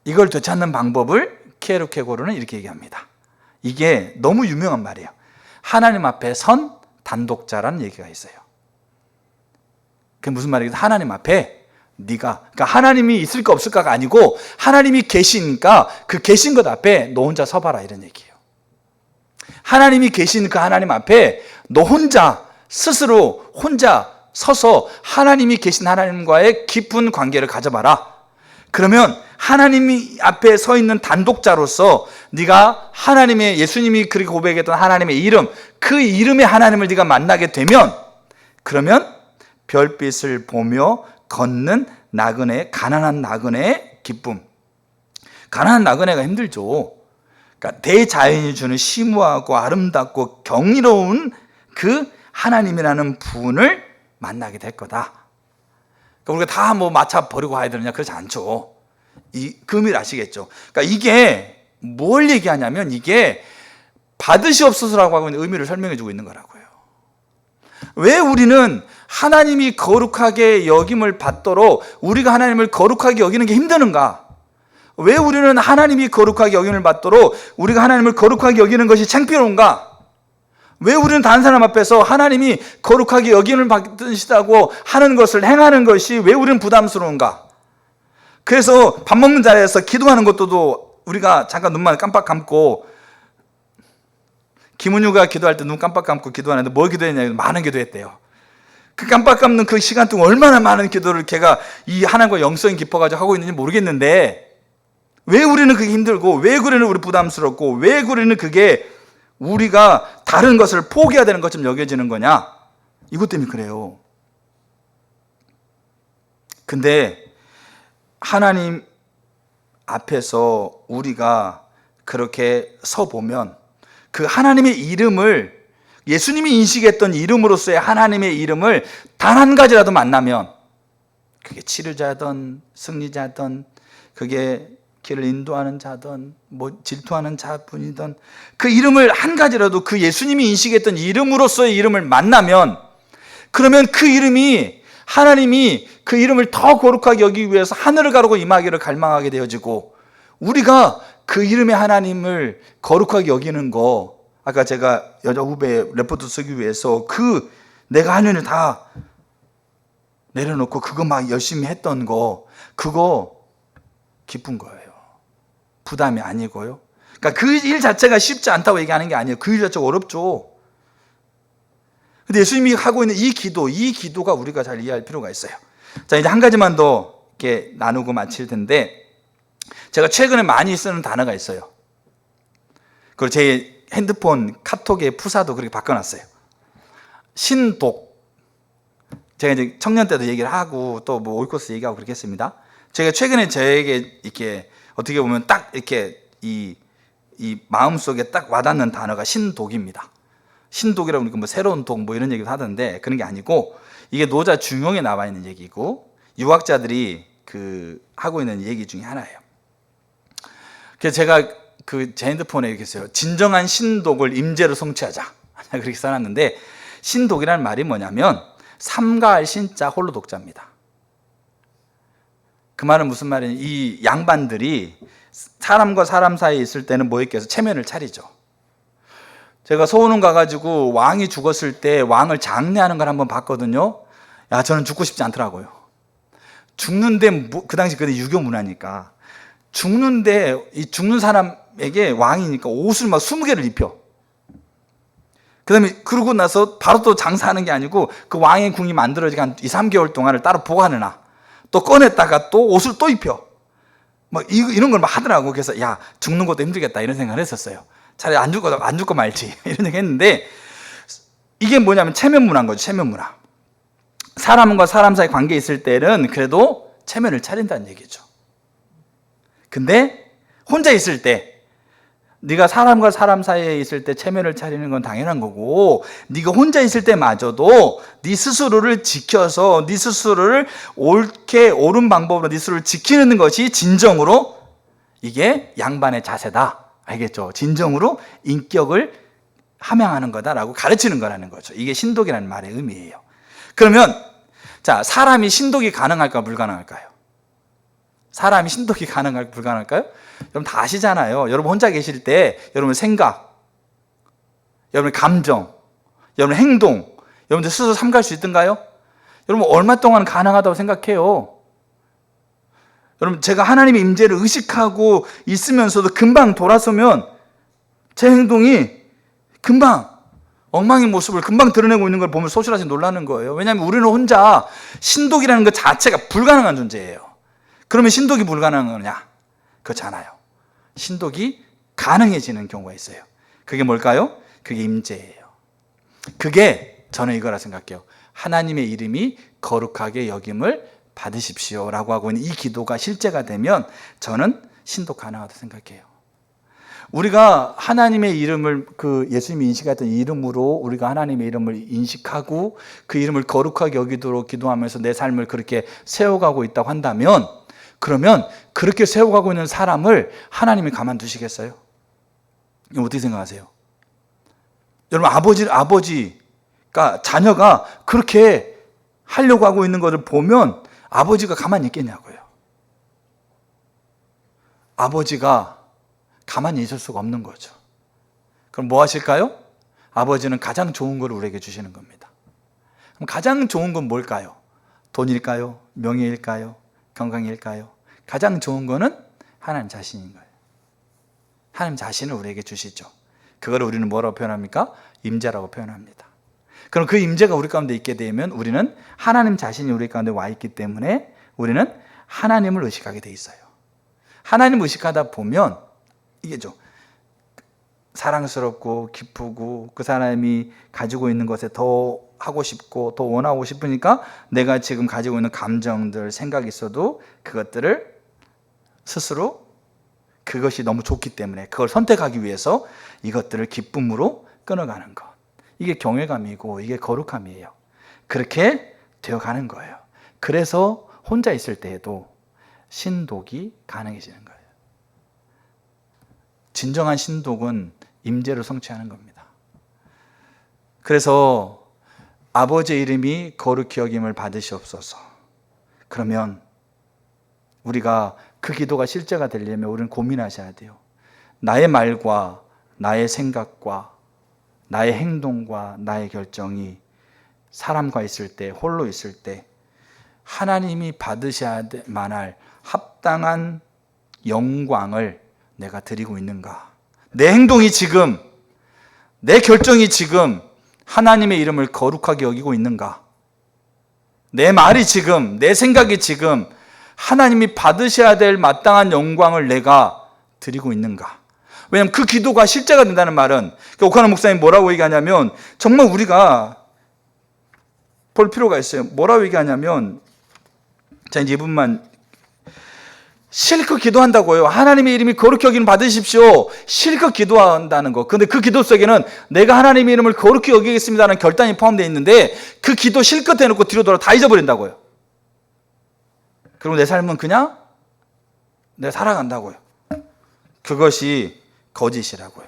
이걸 되찾는 방법을 키에르케고르는 이렇게 얘기합니다. 이게 너무 유명한 말이에요. 하나님 앞에 선 단독자라는 얘기가 있어요. 그게 무슨 말이겠어요? 하나님 앞에 그러니까 하나님이 있을까 없을까가 아니고 하나님이 계시니까 그 계신 것 앞에 너 혼자 서봐라, 이런 얘기예요. 하나님이 계신 그 하나님 앞에 너 혼자 스스로 혼자 서서 하나님이 계신 하나님과의 깊은 관계를 가져봐라. 그러면 하나님이 앞에 서 있는 단독자로서 네가 하나님의, 예수님이 그렇게 고백했던 하나님의 이름, 그 이름의 하나님을 네가 만나게 되면, 그러면 별빛을 보며 걷는 나그네, 가난한 나그네의 기쁨. 가난한 나그네가 힘들죠. 그러니까 대자연이 주는 심오하고 아름답고 경이로운 그 하나님이라는 분을 만나게 될 거다. 그러니까 우리가 다 뭐 마차 버리고 가야 되느냐, 그렇지 않죠. 그 의미를 아시겠죠. 그러니까 이게 뭘 얘기하냐면, 이게 받으시옵소서라고 하고 있는 의미를 설명해 주고 있는 거라고요. 왜 우리는 하나님이 거룩하게 여김을 받도록 우리가 하나님을 거룩하게 여기는 게 힘드는가? 왜 우리는 하나님이 거룩하게 여김을 받도록 우리가 하나님을 거룩하게 여기는 것이 창피로운가? 왜 우리는 다른 사람 앞에서 하나님이 거룩하게 여김을 받으시다고 하는 것을 행하는 것이 왜 우리는 부담스러운가? 그래서 밥 먹는 자리에서 기도하는 것도 우리가 잠깐 눈만 깜빡 감고, 김은유가 기도할 때 눈 깜빡 감고 기도하는데 뭘 기도했냐면 많은 기도했대요. 그 깜빡 감는 그 시간 동안 얼마나 많은 기도를 걔가 이 하나님과 영성이 깊어가지고 하고 있는지 모르겠는데, 왜 우리는 그게 힘들고, 왜 우리는 부담스럽고, 왜 우리는 그게 우리가 다른 것을 포기해야 되는 것처럼 여겨지는 거냐? 이것 때문에 그래요. 근데 하나님 앞에서 우리가 그렇게 서보면 그 하나님의 이름을, 예수님이 인식했던 이름으로서의 하나님의 이름을 단 한 가지라도 만나면, 그게 치료자든 승리자든 그게 길을 인도하는 자든 뭐 질투하는 자분이든 그 이름을 한 가지라도, 그 예수님이 인식했던 이름으로서의 이름을 만나면, 그러면 그 이름이, 하나님이 그 이름을 더 거룩하게 여기기 위해서 하늘을 가르고 임하기를 갈망하게 되어지고, 우리가 그 이름의 하나님을 거룩하게 여기는 거, 아까 제가 여자 후배 레포트 쓰기 위해서 그 내가 하는 일 다 내려놓고 그거 막 열심히 했던 거, 그거 기쁜 거예요. 부담이 아니고요. 그러니까 그 일 자체가 쉽지 않다고 얘기하는 게 아니에요. 그 일 자체가 어렵죠. 근데 예수님이 하고 있는 이 기도가 우리가 잘 이해할 필요가 있어요. 자, 이제 한 가지만 더 이렇게 나누고 마칠 텐데, 제가 최근에 많이 쓰는 단어가 있어요. 그리고 제 핸드폰 카톡의 푸사도 그렇게 바꿔놨어요. 신독. 제가 이제 청년 때도 얘기를 하고 또 뭐 오이코스 얘기하고 그렇게 했습니다. 제가 최근에 저에게 이렇게 어떻게 보면 딱 이렇게 이 마음속에 딱 와닿는 단어가 신독입니다. 신독이라고 그러니까 뭐 새로운 독 뭐 이런 얘기도 하던데, 그런 게 아니고 이게 노자 중용에 나와 있는 얘기고 유학자들이 그 하고 있는 얘기 중에 하나예요. 그래서 제가 제 핸드폰에 이렇게 써요. 진정한 신독을 임재로 성취하자. 그렇게 써놨는데, 신독이라는 말이 뭐냐면 삼가할 신자 홀로 독자입니다. 그 말은 무슨 말이냐, 이 양반들이 사람과 사람 사이에 있을 때는 뭐 있겠어? 체면을 차리죠. 제가 서운원 가가지고 왕이 죽었을 때 왕을 장례하는 걸 한번 봤거든요. 야, 저는 죽고 싶지 않더라고요. 죽는데 그 당시 그때 유교 문화니까 죽는데 이 죽는 사람에게 왕이니까 옷을 막 20개를 입혀. 그다음에 그러고 나서 바로 또 장사하는 게 아니고 그 왕의 궁이 만들어지게 한 2, 3개월 동안을 따로 보관해놔. 또 꺼냈다가 또 옷을 또 입혀. 막 이런 걸 막 하더라고. 그래서 야, 죽는 것도 힘들겠다 이런 생각을 했었어요. 차라리 안 죽고 말지 이런 얘기 했는데, 이게 뭐냐면 체면 문화인 거죠. 체면 문화. 사람과 사람 사이 관계에 있을 때는 그래도 체면을 차린다는 얘기죠. 근데 혼자 있을 때, 네가 사람과 사람 사이에 있을 때 체면을 차리는 건 당연한 거고, 네가 혼자 있을 때마저도 네 스스로를 지켜서 네 스스로를 옳게 옳은 방법으로 네 스스로를 지키는 것이 진정으로 이게 양반의 자세다. 알겠죠? 진정으로 인격을 함양하는 거다라고 가르치는 거라는 거죠. 이게 신독이라는 말의 의미예요. 그러면 자, 사람이 신독이 가능할까요? 불가능할까요? 사람이 신독이 가능할까요? 불가능할까요? 여러분 다 아시잖아요. 여러분 혼자 계실 때 여러분 생각, 여러분 감정, 여러분 행동, 여러분들 스스로 삼가할 수 있던가요? 여러분 얼마 동안 가능하다고 생각해요? 여러분 제가 하나님의 임재를 의식하고 있으면서도 금방 돌아서면 제 행동이 금방 엉망인 모습을 금방 드러내고 있는 걸 보면 소실하시 놀라는 거예요. 왜냐하면 우리는 혼자 신독이라는 것 자체가 불가능한 존재예요. 그러면 신독이 불가능한 거냐? 그렇잖아요. 신독이 가능해지는 경우가 있어요. 그게 뭘까요? 그게 임재예요. 그게 저는 이거라 생각해요. 하나님의 이름이 거룩하게 여김을 받으십시오 라고 하고 있는 이 기도가 실제가 되면 저는 신독 가능하다고 생각해요. 우리가 하나님의 이름을 예수님이 인식했던 이름으로 우리가 하나님의 이름을 인식하고 그 이름을 거룩하게 여기도록 기도하면서 내 삶을 그렇게 세워가고 있다고 한다면, 그러면 그렇게 세워가고 있는 사람을 하나님이 가만두시겠어요? 이거 어떻게 생각하세요? 여러분, 아버지가 자녀가 그렇게 하려고 하고 있는 것을 보면 아버지가 가만히 있겠냐고요. 아버지가 가만히 있을 수가 없는 거죠. 그럼 뭐 하실까요? 아버지는 가장 좋은 걸 우리에게 주시는 겁니다. 그럼 가장 좋은 건 뭘까요? 돈일까요? 명예일까요? 건강일까요? 가장 좋은 거는 하나님 자신인 거예요. 하나님 자신을 우리에게 주시죠. 그걸 우리는 뭐라고 표현합니까? 임재라고 표현합니다. 그럼 그 임재가 우리 가운데 있게 되면 우리는 하나님 자신이 우리 가운데 와 있기 때문에 우리는 하나님을 의식하게 돼 있어요. 하나님을 의식하다 보면 이게 좀 사랑스럽고 기쁘고 그 사람이 가지고 있는 것에 더 하고 싶고 더 원하고 싶으니까 내가 지금 가지고 있는 감정들, 생각이 있어도 그것들을 스스로 그것이 너무 좋기 때문에 그걸 선택하기 위해서 이것들을 기쁨으로 끊어가는 것. 이게 경외감이고 이게 거룩함이에요. 그렇게 되어가는 거예요. 그래서 혼자 있을 때에도 신독이 가능해지는 거예요. 진정한 신독은 임재로 성취하는 겁니다. 그래서 아버지의 이름이 거룩히 여김을 받으시옵소서. 그러면 우리가 그 기도가 실제가 되려면 우리는 고민하셔야 돼요. 나의 말과 나의 생각과 나의 행동과 나의 결정이 사람과 있을 때, 홀로 있을 때 하나님이 받으셔야 만할 합당한 영광을 내가 드리고 있는가? 내 행동이 지금, 내 결정이 지금 하나님의 이름을 거룩하게 여기고 있는가? 내 말이 지금, 내 생각이 지금 하나님이 받으셔야 될 마땅한 영광을 내가 드리고 있는가? 왜냐하면 그 기도가 실제가 된다는 말은, 오카노 목사님 뭐라고 얘기하냐면, 정말 우리가 볼 필요가 있어요. 뭐라고 얘기하냐면, 자, 이제 이분만 실컷 기도한다고요. 하나님의 이름이 거룩히 여김을 받으십시오. 실컷 기도한다는 거. 근데 그 기도 속에는 내가 하나님의 이름을 거룩히 여기겠습니다라는 결단이 포함되어 있는데 그 기도 실컷 해놓고 뒤로 돌아 다 잊어버린다고요. 그리고 내 삶은 그냥 내가 살아간다고요. 그것이 거짓이라고요.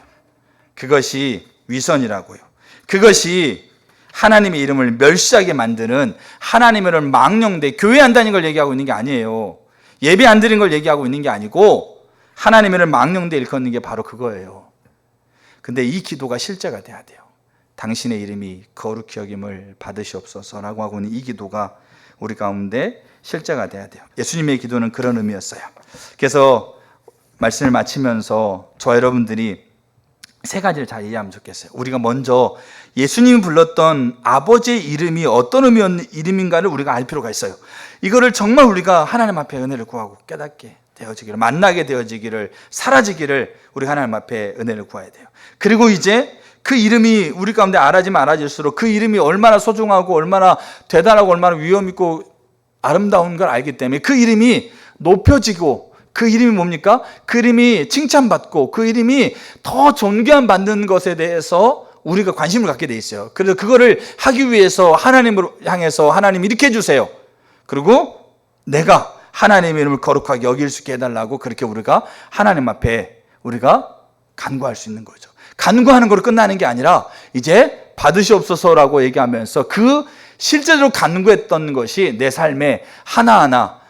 그것이 위선이라고요. 그것이 하나님의 이름을 멸시하게 만드는, 하나님의 이름을 망령되 교회 안 다니는 걸 얘기하고 있는 게 아니에요. 예배 안 드린 걸 얘기하고 있는 게 아니고 하나님의 이름을 망령되 일컫는 게 바로 그거예요. 근데 이 기도가 실제가 돼야 돼요. 당신의 이름이 거룩히 여김을 받으시옵소서라고 하고 있는 이 기도가 우리 가운데 실제가 돼야 돼요. 예수님의 기도는 그런 의미였어요. 그래서 말씀을 마치면서 저와 여러분들이 세 가지를 잘 이해하면 좋겠어요. 우리가 먼저 예수님이 불렀던 아버지의 이름이 어떤 이름인가를 우리가 알 필요가 있어요. 이거를 정말 우리가 하나님 앞에 은혜를 구하고 깨닫게 되어지기를, 만나게 되어지기를, 사라지기를 우리 하나님 앞에 은혜를 구해야 돼요. 그리고 이제 그 이름이 우리 가운데 알아지면 알아질수록 그 이름이 얼마나 소중하고 얼마나 대단하고 얼마나 위험 있고 아름다운 걸 알기 때문에 그 이름이 높여지고, 그 이름이 뭡니까? 그 이름이 칭찬받고 그 이름이 더 존귀한 받는 것에 대해서 우리가 관심을 갖게 돼 있어요. 그래서 그거를 하기 위해서 하나님을 향해서 하나님 이렇게 해주세요. 그리고 내가 하나님의 이름을 거룩하게 여길 수 있게 해달라고 그렇게 우리가 하나님 앞에 우리가 간구할 수 있는 거죠. 간구하는 거로 끝나는 게 아니라 이제 받으시옵소서라고 얘기하면서 그 실제로 간구했던 것이 내 삶에 하나하나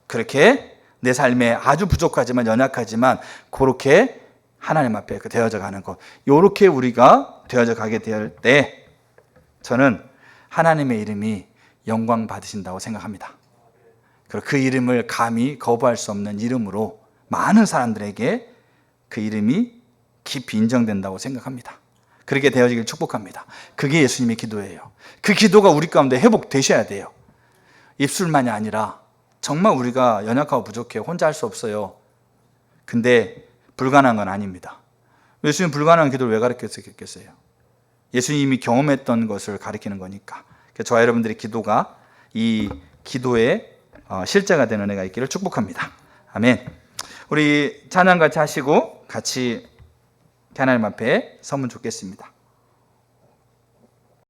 그렇게 내 삶에 아주 부족하지만 연약하지만 그렇게 하나님 앞에 되어져 가는 것, 이렇게 우리가 되어져 가게 될 때 저는 하나님의 이름이 영광 받으신다고 생각합니다. 그리고 그 이름을 감히 거부할 수 없는 이름으로 많은 사람들에게 그 이름이 깊이 인정된다고 생각합니다. 그렇게 되어지길 축복합니다. 그게 예수님의 기도예요. 그 기도가 우리 가운데 회복되셔야 돼요. 입술만이 아니라 정말 우리가 연약하고 부족해요. 혼자 할 수 없어요. 근데 불가능한 건 아닙니다. 예수님 불가능한 기도를 왜 가르쳤겠어요? 예수님이 경험했던 것을 가리키는 거니까. 저와 여러분들의 기도가 이 기도의 실제가 되는 은혜가 있기를 축복합니다. 아멘. 우리 찬양 같이 하시고 같이 하나님 앞에 서면 좋겠습니다.